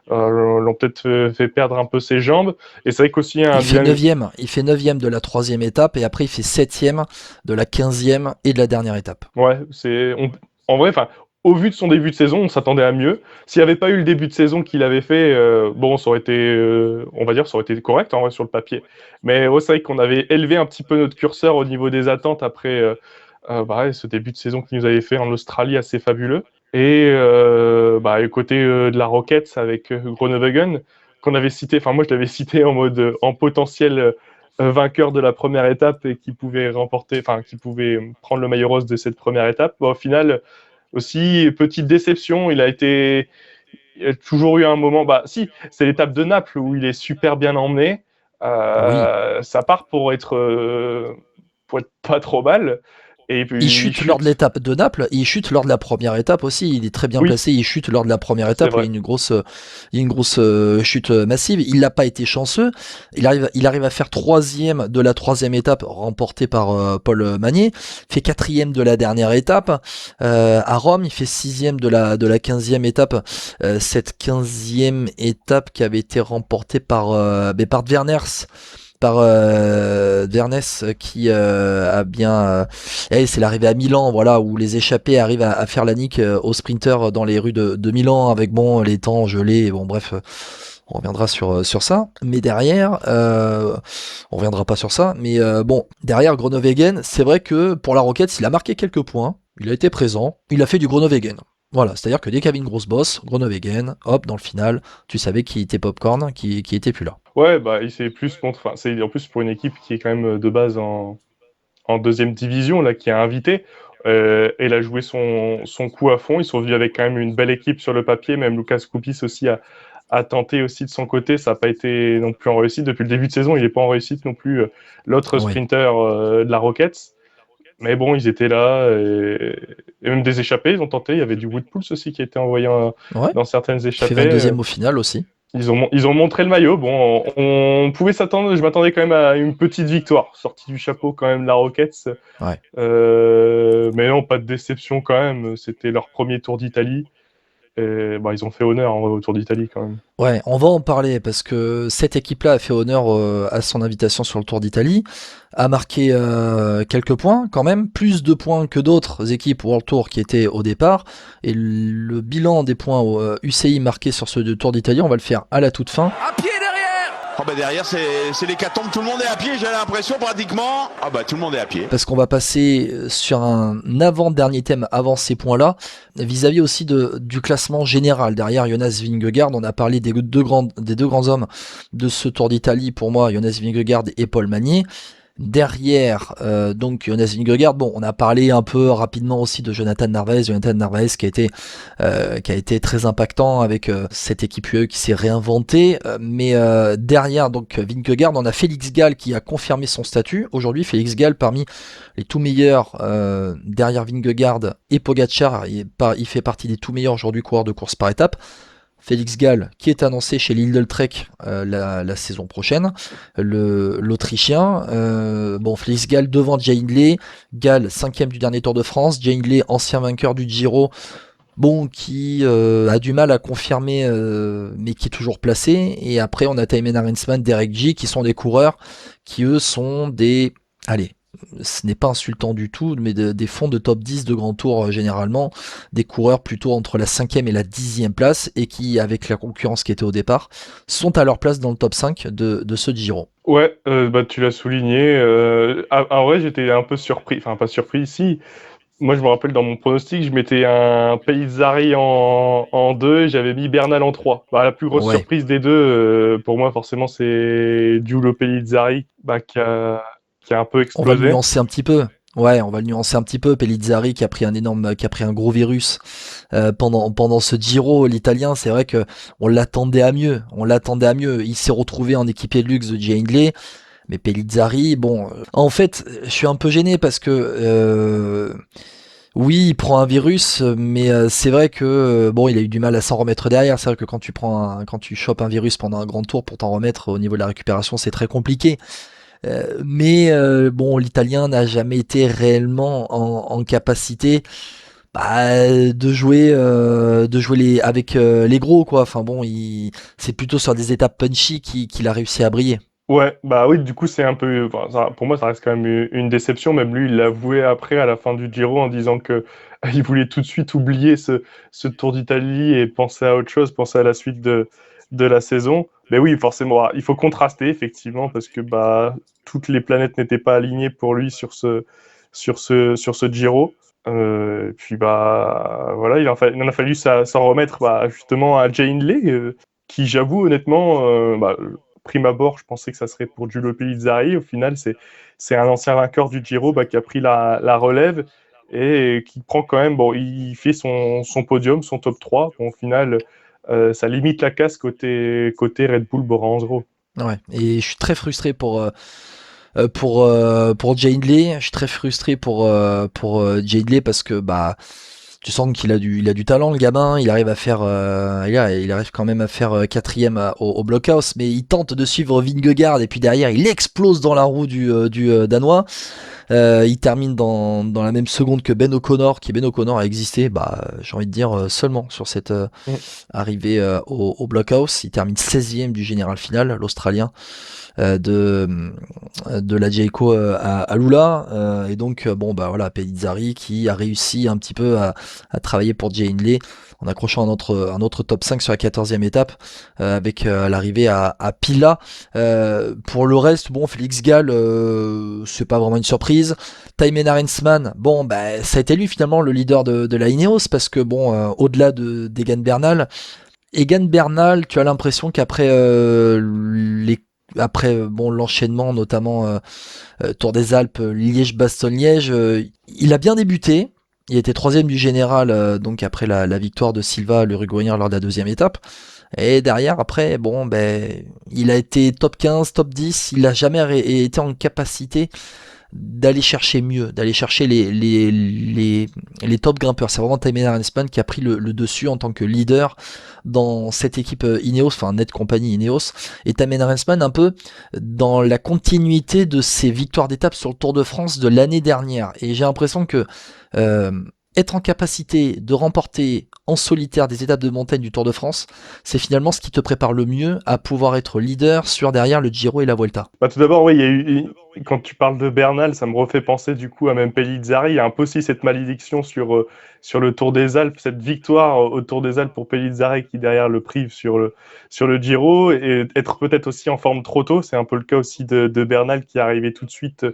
l'ont peut-être fait perdre un peu ses jambes. Et c'est vrai qu'aussi... Il fait 9e de la 3e étape, et après il fait 7e de la 15e et de la dernière étape. Ouais, en vrai, au vu de son début de saison, on s'attendait à mieux. S'il n'y avait pas eu le début de saison qu'il avait fait, ça aurait été, on va dire, ça aurait été correct en vrai sur le papier. Mais c'est vrai qu'on avait élevé un petit peu notre curseur au niveau des attentes après ce début de saison qu'il nous avait fait en Australie assez fabuleux. Et côté de la Rocket avec Groenewegen, qu'on avait cité, moi je l'avais cité en mode en potentiel vainqueur de la première étape et qui pouvait prendre le maillot rose de cette première étape. Au final, aussi, petite déception, il a toujours eu un moment... si, c'est l'étape de Naples où il est super bien emmené. Oui. Ça part pour être pas trop mal. Et puis, il chute lors de l'étape de Naples, il chute lors de la première étape aussi, il est très bien placé, il chute lors de la première étape, il y a une grosse chute massive. Il n'a pas été chanceux, il arrive à faire 3e de la 3e étape remportée par Paul Magny, fait 4e de la dernière étape à Rome, il fait 6e de la 15e étape, cette 15e étape qui avait été remportée par Werners, qui a bien... c'est l'arrivée à Milan, voilà, où les échappés arrivent à faire la nique aux sprinters dans les rues de Milan, avec les temps gelés, bref... On reviendra sur ça, mais derrière, on reviendra pas sur ça, mais derrière Groenewegen, c'est vrai que pour la Rocket, il a marqué quelques points, il a été présent, il a fait du Groenewegen. Voilà, c'est-à-dire que dès qu'il y avait une grosse bosse, Groenewegen, hop, dans le final, tu savais qui était Popcorn, qui était plus là. Ouais, il s'est plus montré. C'est en plus pour une équipe qui est quand même de base en 2e division, là, qui a invité. Il a joué son coup à fond. Ils sont venus avec quand même une belle équipe sur le papier. Même Lucas Koupis aussi a tenté aussi de son côté. Ça n'a pas été non plus en réussite. Depuis le début de saison, il n'est pas en réussite non plus. L'autre sprinter de la Rockets. Mais bon, ils étaient là, et même des échappées, ils ont tenté. Il y avait du Woodpulse aussi qui a été envoyé dans certaines échappées. Il fait 22e au final aussi. Ils ont montré le maillot. Bon, on pouvait s'attendre. Je m'attendais quand même à une petite victoire, sortie du chapeau quand même, la Rockets. Ouais. Mais non, pas de déception quand même. C'était leur premier Tour d'Italie. Et, ils ont fait honneur au Tour d'Italie quand même. Ouais, on va en parler parce que cette équipe-là a fait honneur à son invitation sur le Tour d'Italie, a marqué quelques points quand même, plus de points que d'autres équipes World Tour qui étaient au départ, et le bilan des points UCI marqués sur ce Tour d'Italie, on va le faire à la toute fin. À pied derrière. Derrière c'est l'hécatombe, tout le monde est à pied, j'ai l'impression pratiquement. Tout le monde est à pied. Parce qu'on va passer sur un avant-dernier thème avant ces points-là, vis-à-vis aussi du classement général. Derrière Jonas Vingegaard, on a parlé des deux grands hommes de ce Tour d'Italie, pour moi, Jonas Vingegaard et Paul Magny. Derrière, donc Jonas Vingegaard, on a parlé un peu rapidement aussi de Jonathan Narvaez qui a été très impactant avec cette équipe UE qui s'est réinventée, mais derrière donc Vingegaard, on a Félix Gall qui a confirmé son statut. Aujourd'hui, Félix Gall, parmi les tout meilleurs derrière Vingegaard et Pogacar, il fait partie des tout meilleurs aujourd'hui coureurs de course par étape. Félix Gall, qui est annoncé chez Lidl Trek la saison prochaine, l'Autrichien. Bon, Félix Gall devant Jay Hindley, Gall 5e du dernier Tour de France, Jay Hindley ancien vainqueur du Giro, bon, qui a du mal à confirmer, mais qui est toujours placé. Et après, on a Thymen Arensman, Derek G, qui sont des coureurs qui, eux, sont des... Allez, ce n'est pas insultant du tout, mais des fonds de top 10 de Grand Tour, généralement. Des coureurs plutôt entre la 5e et la 10e place, et qui, avec la concurrence qui était au départ, sont à leur place dans le top 5 de ce Giro. Ouais, bah, tu l'as souligné. En vrai, j'étais un peu surpris. Enfin, pas surpris, si. Moi, je me rappelle dans mon pronostic, je mettais un Pellizzari en 2 et j'avais mis Bernal en 3. Bah, la plus grosse Ouais. surprise des deux, pour moi, forcément, c'est Giulio Pellizzari qui a un peu On va le explosé. nuancer un petit peu. Ouais, on va le nuancer un petit peu. Pellizzari qui a pris un gros virus pendant ce Giro, l'Italien. C'est vrai que on l'attendait à mieux. Il s'est retrouvé en équipier de luxe de Jay Hindley. Mais Pellizzari, bon, en fait, je suis un peu gêné parce que oui, il prend un virus, mais c'est vrai que bon, il a eu du mal à s'en remettre derrière. C'est vrai que quand tu chopes un virus pendant un grand tour, pour t'en remettre au niveau de la récupération, c'est très compliqué. Mais bon, l'Italien n'a jamais été réellement en capacité de jouer avec les gros, quoi. Enfin bon, c'est plutôt sur des étapes punchy qu'il a réussi à briller. Ouais, bah oui, du coup, c'est un peu. Enfin, pour moi, ça reste quand même une déception. Même lui, il l'a avoué après, à la fin du Giro, en disant que il voulait tout de suite oublier ce Tour d'Italie et penser à autre chose, penser à la suite de la saison. Mais oui, forcément, il faut contraster, effectivement, parce que bah, toutes les planètes n'étaient pas alignées pour lui sur ce Giro. Et puis, bah, voilà, il en a fallu s'en remettre bah, justement à Jay Hindley, qui, j'avoue, honnêtement, bah, prime abord, je pensais que ça serait pour Giulio Pellizzari. Au final, c'est un ancien vainqueur du Giro qui a pris la relève et qui prend quand même, bon, il fait son podium, son top 3. Bon, au final, ça limite la casse côté Red Bull Bora Hansgrohe. Ouais. Et je suis très frustré pour Jay Hindley. Je suis très frustré pour Jay Hindley parce que bah tu sens qu'il a il a du talent, le gamin. Il arrive à faire il arrive quand même à faire 4e au blockhouse, mais il tente de suivre Vingegaard et puis derrière il explose dans la roue du Danois. Il termine dans la même seconde que Ben O'Connor, Ben O'Connor a existé, j'ai envie de dire seulement sur cette arrivée au blockhouse. Il termine 16e du général final, l'Australien de la Jayco à Lula, et donc bon bah voilà, Pellizzari qui a réussi un petit peu à travailler pour Jay Hindley en accrochant un autre top 5 sur la 14e étape, avec l'arrivée à Pila. Pour le reste, bon, Félix Gall, c'est pas vraiment une surprise. Thymen Arensman, bon, bah, ça a été lui finalement le leader de la Ineos, parce que bon, au-delà d'Egan Bernal, tu as l'impression qu'après bon, l'enchaînement, notamment Tour des Alpes, Liège-Bastogne-Liège, il a bien débuté. Il était 3e du général, donc après la victoire de Silva, l'Uruguayen, lors de la 2e étape. Et derrière, après, bon, ben, il a été top 15, top 10. Il n'a jamais été en capacité d'aller chercher mieux, d'aller chercher les top grimpeurs. C'est vraiment Thymen Arensman qui a pris le dessus en tant que leader dans cette équipe Ineos, enfin Net Company Ineos, et Thymen Arensman un peu dans la continuité de ses victoires d'étape sur le Tour de France de l'année dernière. Et j'ai l'impression que être en capacité de remporter en solitaire des étapes de montagne du Tour de France, c'est finalement ce qui te prépare le mieux à pouvoir être leader sur derrière le Giro et la Vuelta. Bah, tout d'abord, oui, il y a eu, quand tu parles de Bernal, ça me refait penser du coup à même Pellizzari. Il y a un peu aussi cette malédiction sur le Tour des Alpes, cette victoire au Tour des Alpes pour Pellizzari qui derrière le prive sur le Giro, et être peut-être aussi en forme trop tôt. C'est un peu le cas aussi de Bernal qui est arrivé tout de suite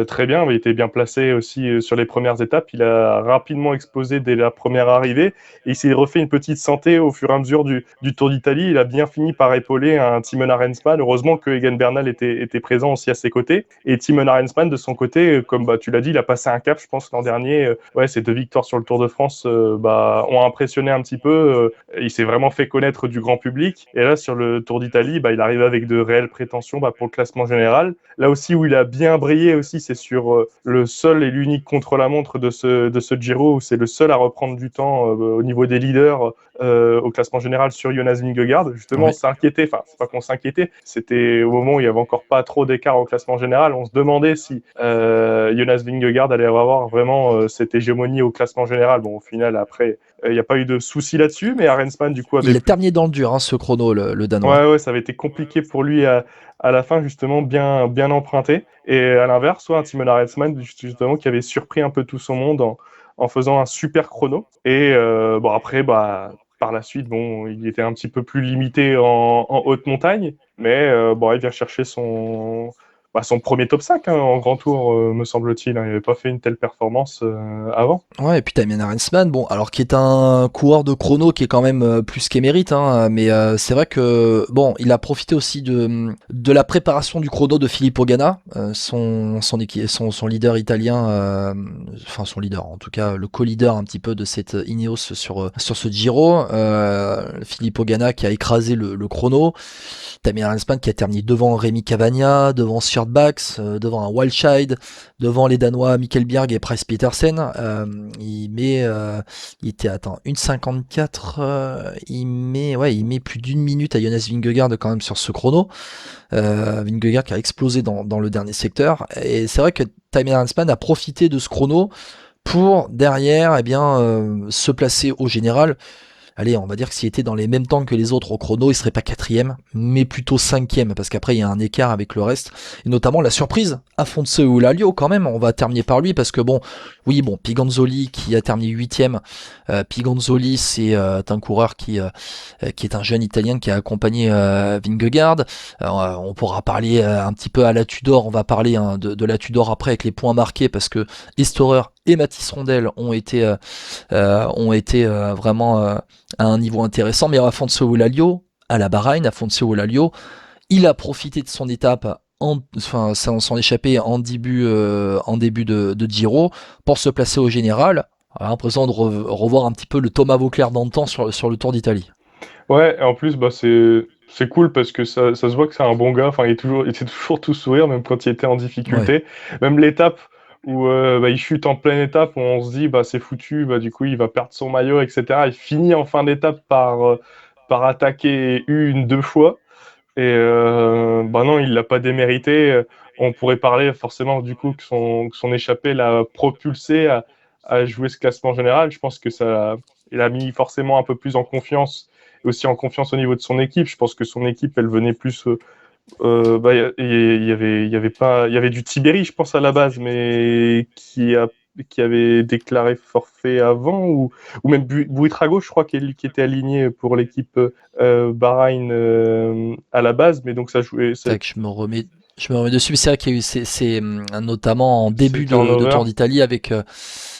très bien. Il était bien placé aussi sur les premières étapes. Il a rapidement explosé dès la première arrivée et il s'est refait une petite santé au fur et à mesure du Tour d'Italie. Il a bien fini par épauler un Thymen Arensman. Heureusement que Egan Bernal était présent aussi à ses côtés. Et Timo Arensman, de son côté, comme tu l'as dit, il a passé un cap, je pense, l'an dernier. Ces 2 victoires sur le Tour de France ont impressionné un petit peu. Il s'est vraiment fait connaître du grand public. Et là, sur le Tour d'Italie, il arrive avec de réelles prétentions pour le classement général. Là aussi, où il a bien brillé aussi, c'est sur le seul et l'unique contre-la-montre de ce Giro, où c'est le seul à reprendre du temps au niveau des leaders au classement général sur Jonas Vingegaard. Justement, on s'inquiétait, enfin, c'est pas qu'on s'inquiétait, c'était au moment où il y avait encore pas trop d'écart au classement général, on se demandait si Jonas Vingegaard allait avoir vraiment cette hégémonie au classement général. Bon, au final, après, il n'y a pas eu de souci là-dessus, mais Arensman, du coup, il a terminé dans le dur, ce chrono, le Danois. Ouais, ça avait été compliqué pour lui à la fin, justement, bien emprunté. Et à l'inverse, un Timo Arensman, justement, qui avait surpris un peu tout son monde en faisant un super chrono. Et après, par la suite, il était un petit peu plus limité en haute montagne, mais il vient chercher son premier top 5 en grand tour, me semble-t-il. Il n'avait pas fait une telle performance avant. Ouais, et puis Thymen Arensman, qui est un coureur de chrono qui est quand même plus qu'émérite, mais c'est vrai que il a profité aussi de la préparation du chrono de Filippo Ganna, son leader italien, son leader, en tout cas le co-leader un petit peu de cette Ineos sur ce Giro. Filippo Ganna qui a écrasé le chrono, Thymen Arensman qui a terminé devant Rémi Cavagna, devant Stuart Bax, devant un Walscheid, devant les Danois Mikkel Bjerg et Price Petersen. Il était 1,54, il met plus d'1 minute à Jonas Vingegaard quand même sur ce chrono. Vingegaard qui a explosé dans le dernier secteur, et c'est vrai que Thymen Arensman a profité de ce chrono pour derrière se placer au général. Allez, on va dire que s'il était dans les mêmes temps que les autres au chrono, il serait pas 4e, mais plutôt 5e, parce qu'après il y a un écart avec le reste, et notamment la surprise, Afonso Eulalio quand même, on va terminer par lui, parce que Piganzoli qui a terminé 8e, Piganzoli c'est un coureur qui est un jeune Italien qui a accompagné Vingegaard. On pourra parler un petit peu à la Tudor, on va parler de la Tudor après avec les points marqués, parce que Estorer et Mathis Rondel ont été vraiment à un niveau intéressant, mais Afonso Eulalio, à la Bahreïn, il a profité de son étape, son échappée en début de Giro, pour se placer au général. On a l'impression de revoir un petit peu le Thomas Vauclair d'antan sur le Tour d'Italie. Ouais, et en plus, c'est cool parce que ça se voit que c'est un bon gars. Enfin, il était toujours tout sourire, même quand il était en difficulté. Ouais. Même l'étape où il chute en pleine étape, où on se dit c'est foutu, du coup il va perdre son maillot, etc. Il finit en fin d'étape par attaquer 2 fois, et non, il l'a pas démérité. On pourrait parler forcément du coup que son échappée l'a propulsé à jouer ce classement général. Je pense que il a mis forcément un peu plus en confiance, et aussi en confiance au niveau de son équipe. Je pense que son équipe, elle venait plus il y avait du Tiberi, je pense, à la base, mais qui avait déclaré forfait avant, ou même Buitrago, je crois, qui était aligné pour l'équipe Bahreïn à la base, mais donc ça jouait. Je me remets dessus, mais c'est vrai qu'il y a eu c'est notamment en début de Tour d'Italie avec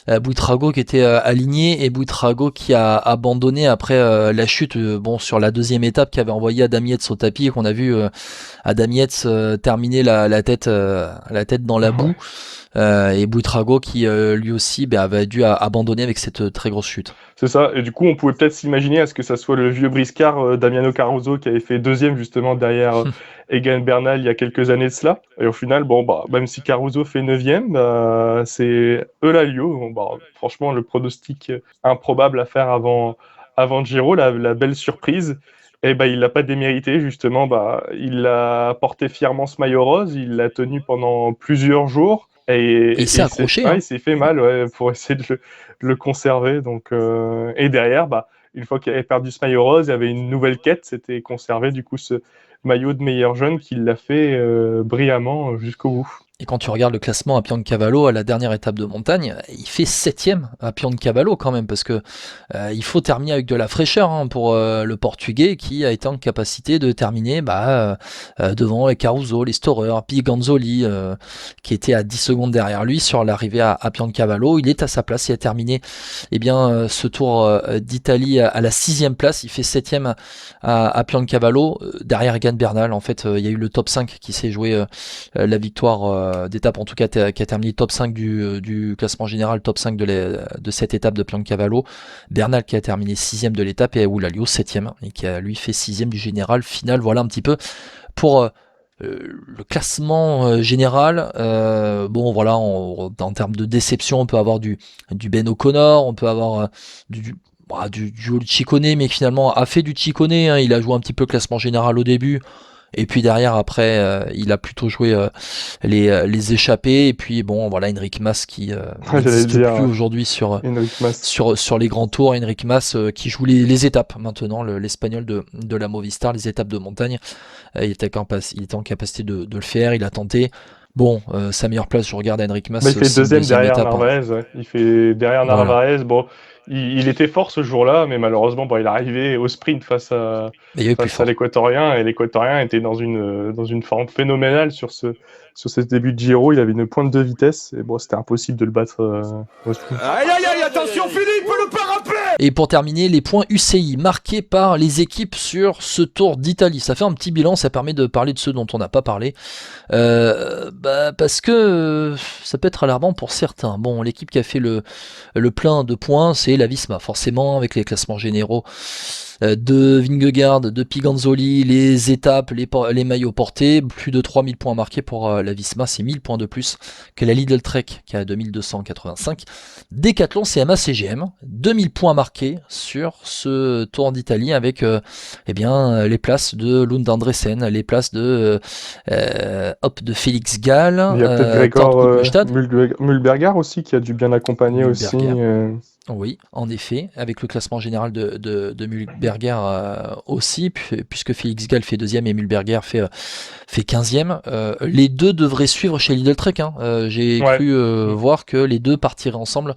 Buitrago qui était aligné, et Buitrago qui a abandonné après la chute sur la deuxième étape, qui avait envoyé Adam Yates au tapis, et qu'on a vu Adam Yates terminer la tête dans la boue, et Buitrago qui lui aussi avait dû abandonner avec cette très grosse chute. C'est ça, et du coup on pouvait peut-être s'imaginer à ce que ça soit le vieux briscard Damiano Caruso qui avait fait 2e justement derrière Egan Bernal il y a quelques années de cela, et au final même si Caruso fait 9e, c'est Eulalio. Franchement, le pronostic improbable à faire avant Giro, la belle surprise, et il l'a pas démérité justement. Il a porté fièrement ce maillot rose, il l'a tenu pendant plusieurs jours, et il s'est accroché. Il s'est fait mal pour essayer de le conserver. Donc, et derrière, une fois qu'il avait perdu ce maillot rose, il y avait une nouvelle quête, c'était conserver du coup ce maillot de meilleur jeune, qui l'a fait brillamment jusqu'au bout. Et quand tu regardes le classement à Piancavallo, à la dernière étape de montagne, il fait 7e à Piancavallo quand même, parce que il faut terminer avec de la fraîcheur pour le Portugais, qui a été en capacité de terminer devant les Caruso, les Storer, Piganzoli, qui était à 10 secondes derrière lui sur l'arrivée à Piancavallo. Il est à sa place, il a terminé ce Tour d'Italie à la 6e place, il fait 7e à Piancavallo, derrière Egan Bernal. En fait, il y a eu le top 5 qui s'est joué la victoire d'étape en tout cas qui a terminé top 5 du classement général, top 5 de cette étape de Piancavallo. Bernal qui a terminé 6ème de l'étape et Eulalio 7ème et qui a lui fait 6ème du général final. Voilà un petit peu pour le classement général. Bon voilà, en termes de déception, on peut avoir du Ben O'Connor, on peut avoir du Ciccone, mais finalement a fait du Ciccone, hein, il a joué un petit peu classement général au début. Et puis derrière, après, il a plutôt joué les échappées. Et puis bon, voilà, Enric Mas qui n'existe plus aujourd'hui sur les grands tours. Enric Mas qui joue les étapes maintenant, l'Espagnol de la Movistar, les étapes de montagne. Il était en capacité de le faire, il a tenté. Bon, sa meilleure place, je regarde Enric Mas. Il fait deuxième derrière étape, Narvaez. Ouais. Il fait derrière Narvaez. Voilà. Bon, il était fort ce jour-là, mais malheureusement, il est arrivé au sprint face à l'Équatorien, et l'Équatorien était dans une forme phénoménale sur ce début de Giro. Il avait une pointe de vitesse, et bon, c'était impossible de le battre au sprint. Aïe aïe aïe, attention Philippe, le parapet. Et pour terminer, les points UCI marqués par les équipes sur ce Tour d'Italie. Ça fait un petit bilan, ça permet de parler de ceux dont on n'a pas parlé. Parce que ça peut être alarmant pour certains. Bon, l'équipe qui a fait le plein de points, c'est la Visma, forcément, avec les classements généraux de Vingegaard, de Piganzoli, les étapes, les maillots portés, plus de 3000 points marqués pour la Visma, c'est 1000 points de plus que la Lidl Trek qui a 2285. Decathlon CMA CGM, 2000 points marqués sur ce Tour d'Italie avec les places de Lund Andresen, les places de Félix Gall, il y a peut-être Gregor Mulberger aussi qui a dû bien accompagner aussi. Oui, en effet, avec le classement général de Mulberger aussi, puisque Félix Gall fait 2e et Mulberger fait 15e. Les deux devraient suivre chez Lidl Trek. J'ai cru voir que les deux partiraient ensemble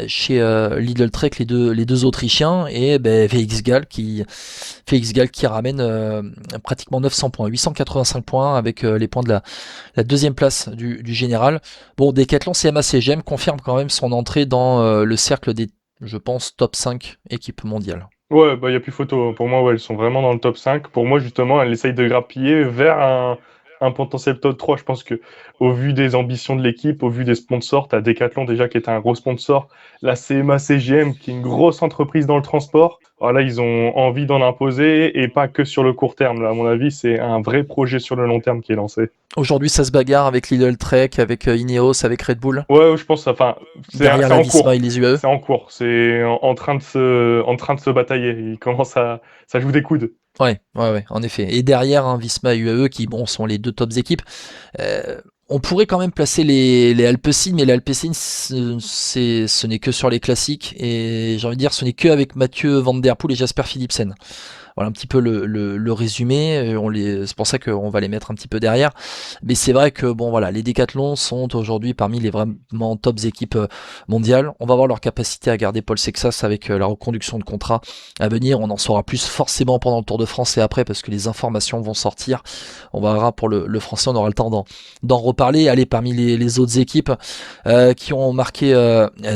chez Lidl Trek, les deux Autrichiens, et Félix Gall qui ramène pratiquement 900 points, 885 points avec les points de la deuxième place du général. Bon, Decathlon CMA CGM confirme quand même son entrée dans le cercle des, je pense, top 5 équipes mondiales. Ouais, il n'y a plus photo. Pour moi, elles sont vraiment dans le top 5. Pour moi, justement, elles essayent de grappiller vers un potentiel top 3. Je pense que au vu des ambitions de l'équipe, au vu des sponsors, tu as Decathlon déjà qui est un gros sponsor, la CMA CGM qui est une grosse entreprise dans le transport. Voilà, ils ont envie d'en imposer et pas que sur le court terme. Là, à mon avis, c'est un vrai projet sur le long terme qui est lancé. Aujourd'hui, ça se bagarre avec Lidl Trek, avec Ineos, avec Red Bull. Ouais, je pense. Enfin, c'est en cours. Et les UAE. C'est en cours. C'est en train de se batailler. Il commence ça joue des coudes. Ouais, en effet. Et derrière, Visma et UAE qui sont les deux tops équipes. On pourrait quand même placer les Alpecin, mais les Alpecin, ce n'est que sur les classiques. Et j'ai envie de dire, ce n'est que avec Mathieu Van Der Poel et Jasper Philipsen. Voilà un petit peu le résumé. C'est pour ça qu'on va les mettre un petit peu derrière. Mais c'est vrai que les Décathlons sont aujourd'hui parmi les vraiment tops équipes mondiales. On va voir leur capacité à garder Paul Sexas avec la reconduction de contrat à venir. On en saura plus forcément pendant le Tour de France et après parce que les informations vont sortir. On verra pour le français, on aura le temps d'en reparler. Allez, parmi les autres équipes qui ont marqué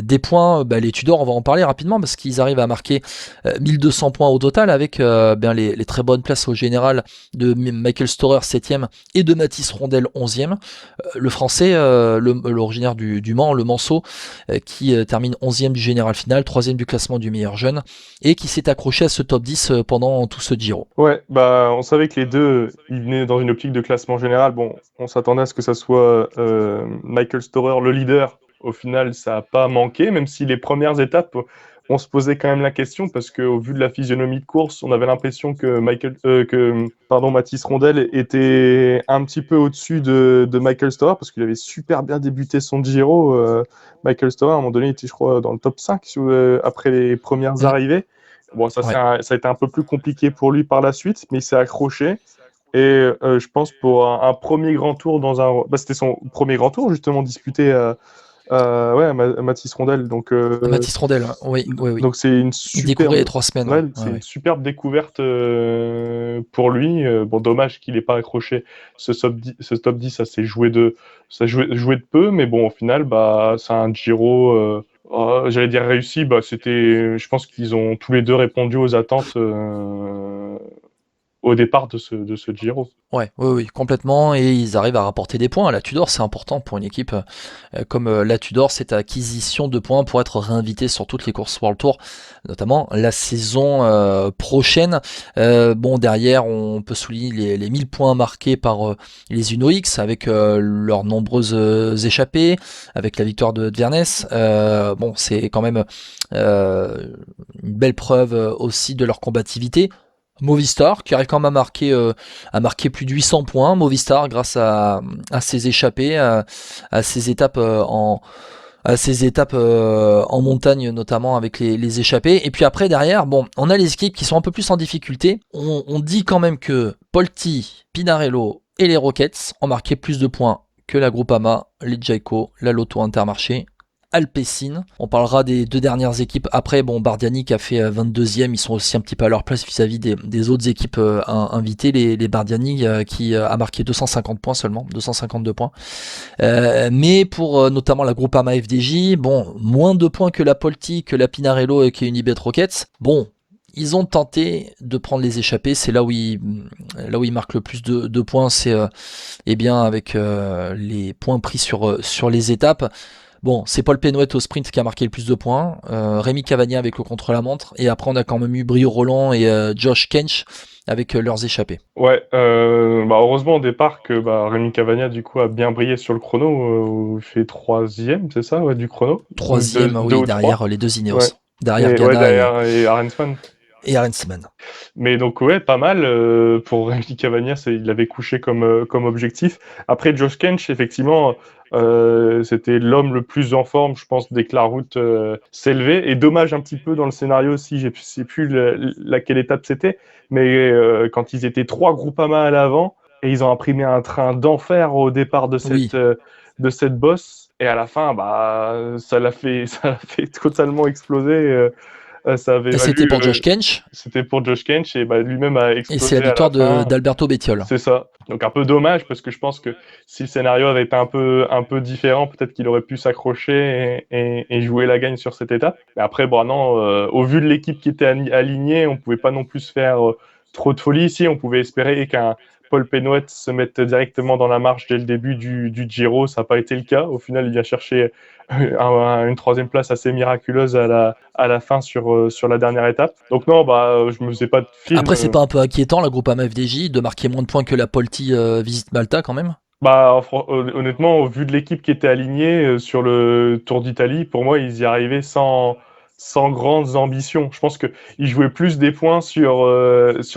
des points, les Tudors, on va en parler rapidement parce qu'ils arrivent à marquer 1200 points au total avec les très bonnes places au général de Michael Storer 7ème et de Mathis Rondel 11ème. Le français, l'originaire du Mans, le Manceau, qui termine 11ème du général final, 3ème du classement du meilleur jeune et qui s'est accroché à ce top 10 pendant tout ce Giro. Ouais, on savait que les deux, ils venaient dans une optique de classement général. Bon, on s'attendait à ce que ça soit Michael Storer le leader. Au final, ça n'a pas manqué, même si les premières étapes, on se posait quand même la question parce qu'au vu de la physionomie de course, on avait l'impression que Mathis Rondel était un petit peu au-dessus de Michael Storer parce qu'il avait super bien débuté son Giro. Michael Storer, à un moment donné, il était, je crois, dans le top 5 après les premières arrivées. Bon, ça a été un peu plus compliqué pour lui par la suite, mais il s'est accroché. Et je pense pour un premier grand tour c'était son premier grand tour justement disputé Mathis Rondel. Donc Mathis Rondel, oui. Donc c'est une superbe. Il découvrait les 3 semaines. Une superbe découverte pour lui. Dommage qu'il n'ait pas accroché ce top 10. Ça s'est joué de peu, mais bon, au final, c'est un Giro. J'allais dire réussi. Je pense qu'ils ont tous les deux répondu aux attentes au départ de ce Giro. Ouais, oui, complètement, et ils arrivent à rapporter des points. La Tudor, c'est important pour une équipe comme la Tudor, cette acquisition de points pour être réinvité sur toutes les courses World Tour, notamment la saison prochaine. Bon, derrière, on peut souligner les 1000 points marqués par les Uno X avec leurs nombreuses échappées, avec la victoire de Vernès. Bon, c'est quand même une belle preuve aussi de leur combativité. Movistar qui arrive quand même à marquer plus de 800 points. Movistar grâce à ses échappées, à ses étapes en montagne, notamment avec les échappées. Et puis après derrière, bon, on a les équipes qui sont un peu plus en difficulté. On dit quand même que Polti, Pinarello et les Rockets ont marqué plus de points que la Groupama, les Jayco, la Lotto Intermarché, Alpecin. On parlera des deux dernières équipes après. Bon, Bardiani qui a fait 22e, ils sont aussi un petit peu à leur place vis-à-vis des autres équipes invitées. Les Bardiani qui a marqué 250 points seulement, 252 points. Mais pour notamment la Groupama FDJ, bon, moins de points que la Polti, que la Pinarello et que Unibet Rockets. Bon, ils ont tenté de prendre les échappées, c'est là où ils marquent le plus de points, c'est bien avec les points pris sur les étapes. Bon, c'est Paul Pénouet au sprint qui a marqué le plus de points, Rémi Cavagna avec le contre-la-montre, et après on a quand même eu Brio Roland et Josh Kench avec leurs échappées. Ouais, heureusement au départ que Rémi Cavagna du coup a bien brillé sur le chrono, où il fait 3e, c'est ça, ouais, du chrono. 3e, oui, derrière les deux Ineos. Ouais. Derrière et, Ghana et Arensman. Et Arensman. Mais donc ouais, pas mal pour Rémi Cavagna, il avait couché comme objectif. Après Josh Kench, effectivement, c'était l'homme le plus en forme, je pense, dès que la route s'élevait. Et dommage un petit peu dans le scénario aussi, je sais plus laquelle étape c'était, mais quand ils étaient 3 Groupama à l'avant et ils ont imprimé un train d'enfer au départ de cette bosse. Et à la fin, ça l'a fait totalement exploser. C'était pour Josh Kench. C'était pour Josh Kench et lui-même a explosé. Et c'est la victoire d'Alberto Bettiol. C'est ça. Donc un peu dommage parce que je pense que si le scénario avait été un peu différent, peut-être qu'il aurait pu s'accrocher et jouer la gagne sur cette étape. Mais après, au vu de l'équipe qui était alignée, on pouvait pas non plus se faire trop de folie ici. On pouvait espérer qu'un Paul Pénouet se mette directement dans la marche dès le début du Giro. Ça n'a pas été le cas. Au final, il vient chercher une 3e place assez miraculeuse à la fin sur la dernière étape. Donc non, je me faisais pas de film. Après, c'est pas un peu inquiétant la Groupama FDJ de marquer moins de points que la Polti Visite Malta quand même? Honnêtement, au vu de l'équipe qui était alignée sur le Tour d'Italie, pour moi, ils y arrivaient sans grandes ambitions. Je pense qu'ils jouaient plus des points sur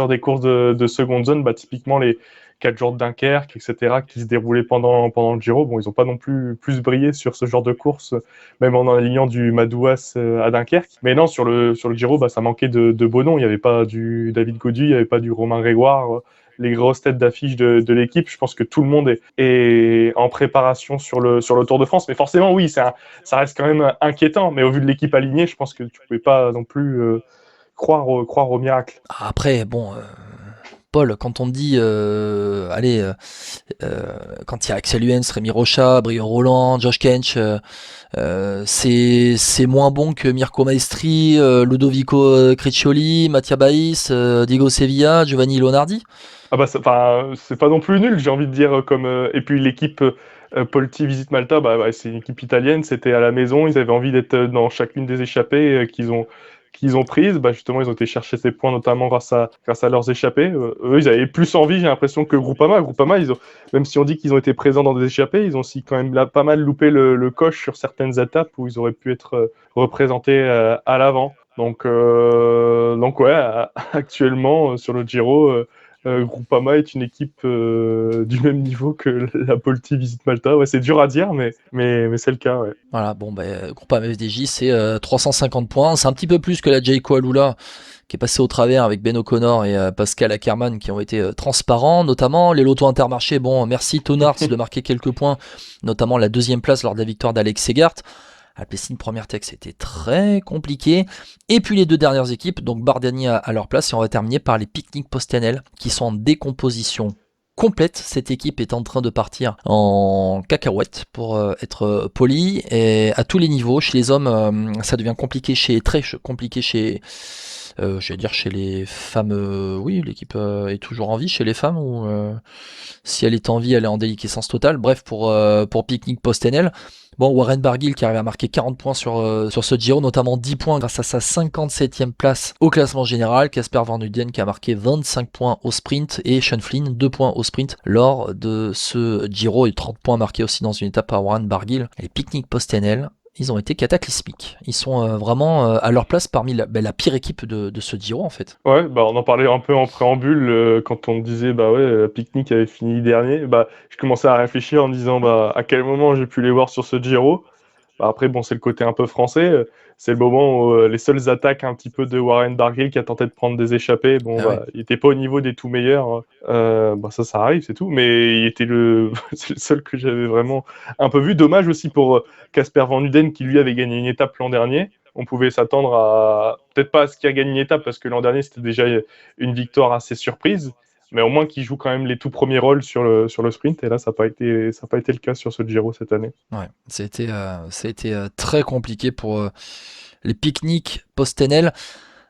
des courses de seconde zone, typiquement les 4 jours de Dunkerque, etc., qui se déroulaient pendant le Giro. Bon, ils n'ont pas non plus brillé sur ce genre de course, même en alignant du Madouas à Dunkerque. Mais non, sur le Giro, ça manquait de beaux noms. Il n'y avait pas du David Gaudu, il n'y avait pas du Romain Grégoire, les grosses têtes d'affiche de l'équipe. Je pense que tout le monde est en préparation sur le Tour de France. Mais forcément, oui, ça reste quand même inquiétant. Mais au vu de l'équipe alignée, je pense que tu ne pouvais pas non plus croire au miracle. Après, bon... Paul, quand on dit, quand il y a Axel Huens, Rémi Rocha, Brio Roland, Josh Kench, c'est moins bon que Mirko Maestri, Ludovico Criccioli, Mattia Baïs, Diego Sevilla, Giovanni Leonardi. C'est pas non plus nul, j'ai envie de dire. Et puis l'équipe Polti Visite Malta, c'est une équipe italienne, c'était à la maison, ils avaient envie d'être dans chacune des échappées qu'ils ont prises. Justement, ils ont été chercher ces points, notamment grâce à leurs échappées. Eux, ils avaient plus envie, j'ai l'impression, que Groupama. Groupama, même si on dit qu'ils ont été présents dans des échappées, ils ont aussi quand même pas mal loupé le coche sur certaines étapes où ils auraient pu être représentés à l'avant. Donc ouais, actuellement, sur le Giro, Groupama est une équipe du même niveau que la Polti Visite Malta. Ouais, c'est dur à dire, mais c'est le cas. Ouais. Voilà, Groupama FDJ, c'est 350 points. C'est un petit peu plus que la Jayco Alula qui est passée au travers avec Ben O'Connor et Pascal Ackermann qui ont été transparents, notamment les lotos Intermarché. Bon, merci Tonarts de marquer quelques points, notamment la 2e place lors de la victoire d'Alex Segart. Alpecin, première tech, c'était très compliqué. Et puis les deux dernières équipes, donc Bardiani à leur place, et on va terminer par les Picnic Postenel qui sont en décomposition complète. Cette équipe est en train de partir en cacahuète pour être poli, et à tous les niveaux. Chez les hommes, ça devient compliqué très compliqué chez j'allais dire chez les femmes, oui, l'équipe est toujours en vie chez les femmes, ou si elle est en vie, elle est en déliquescence totale. Bref, pour Picnic PostNL. Bon, Warren Barguil qui arrive à marquer 40 points sur ce Giro, notamment 10 points grâce à sa 57e place au classement général. Casper Van Huden qui a marqué 25 points au sprint, et Sean Flynn 2 points au sprint lors de ce Giro, et 30 points marqués aussi dans une étape par Warren Barguil. Les Picnic PostNL, ils ont été cataclysmiques. Ils sont vraiment à leur place parmi la pire équipe de ce Giro en fait. Ouais, bah on en parlait un peu en préambule quand on disait bah ouais, Picnic avait fini dernier. Bah je commençais à réfléchir en me disant bah à quel moment j'ai pu les voir sur ce Giro. Bah, après bon, c'est le côté un peu français. C'est le moment où les seules attaques un petit peu de Warren Barguil qui a tenté de prendre des échappées. Bon, il était pas au niveau des tout meilleurs. Bah ça arrive, c'est tout. Mais il était c'est le seul que j'avais vraiment un peu vu. Dommage aussi pour Casper Van Huden qui lui avait gagné une étape l'an dernier. On pouvait s'attendre à peut-être pas à ce qu'il a gagné une étape parce que l'an dernier c'était déjà une victoire assez surprise. Mais au moins qu'il joue quand même les tout premiers rôles sur le sprint, et là ça n'a pas été le cas sur ce Giro cette année. Ouais, ça a été très compliqué pour les Picnic PostNL.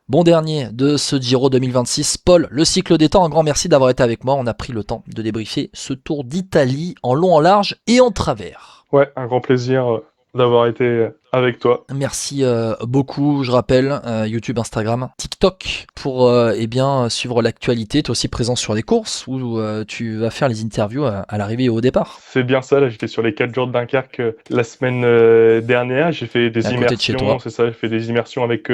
Bon dernier de ce Giro 2026, Paul, le cycle des temps, un grand merci d'avoir été avec moi. On a pris le temps de débriefer ce Tour d'Italie en long, en large et en travers. Ouais, un grand plaisir d'avoir été avec toi. Merci beaucoup, je rappelle, YouTube, Instagram, TikTok pour suivre l'actualité. Tu es aussi présent sur les courses où tu vas faire les interviews à l'arrivée et au départ. C'est bien ça, là j'étais sur les 4 jours de Dunkerque la semaine dernière, j'ai fait des immersions, c'est ça, j'ai fait des immersions avec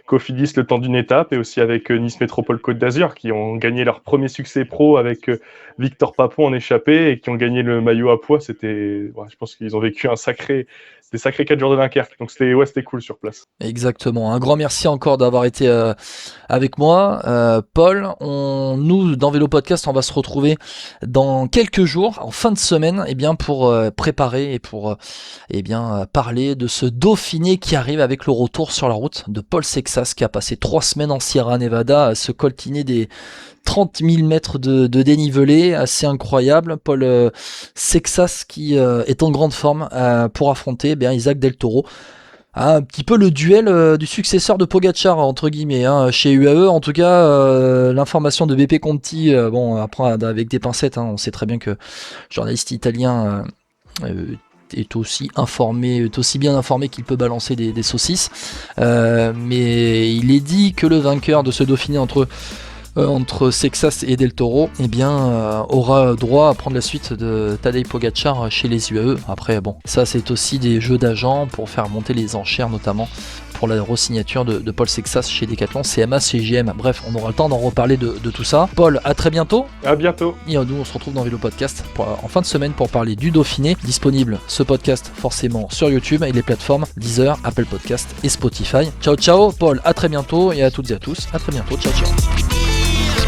Cofidis le temps d'une étape, et aussi avec Nice Métropole Côte d'Azur qui ont gagné leur premier succès pro avec Victor Papon en échappée et qui ont gagné le maillot à poids. Je pense qu'ils ont vécu des sacrés 4 jours de Dunkerque, donc c'était cool sur place. Exactement, un grand merci encore d'avoir été avec moi, Paul. Nous dans Vélo Podcast, on va se retrouver dans quelques jours, en fin de semaine, pour préparer et pour parler de ce Dauphiné qui arrive avec le retour sur la route de Paul Sexas, qui a passé 3 semaines en Sierra Nevada à se coltiner des 30 000 mètres de dénivelé, assez incroyable. Paul Sexas qui est en grande forme pour affronter Isaac Del Toro. Un petit peu le duel du successeur de Pogacar entre guillemets chez UAE. En tout cas, l'information de BP Conti, après avec des pincettes, on sait très bien que le journaliste italien est aussi bien informé qu'il peut balancer des saucisses. Mais il est dit que le vainqueur de ce Dauphiné entre Sexas et Del Toro aura droit à prendre la suite de Tadej Pogacar chez les UAE. Après ça c'est aussi des jeux d'agents pour faire monter les enchères, notamment pour la re-signature de Paul Sexas chez Decathlon, CMA, CGM. Bref, on aura le temps d'en reparler de tout ça. Paul, à très bientôt. À bientôt. Et nous on se retrouve dans Vélo Podcast en fin de semaine pour parler du Dauphiné. Disponible ce podcast forcément sur YouTube et les plateformes Deezer, Apple Podcast et Spotify. Ciao ciao Paul, à très bientôt, et à toutes et à tous, à très bientôt, ciao ciao.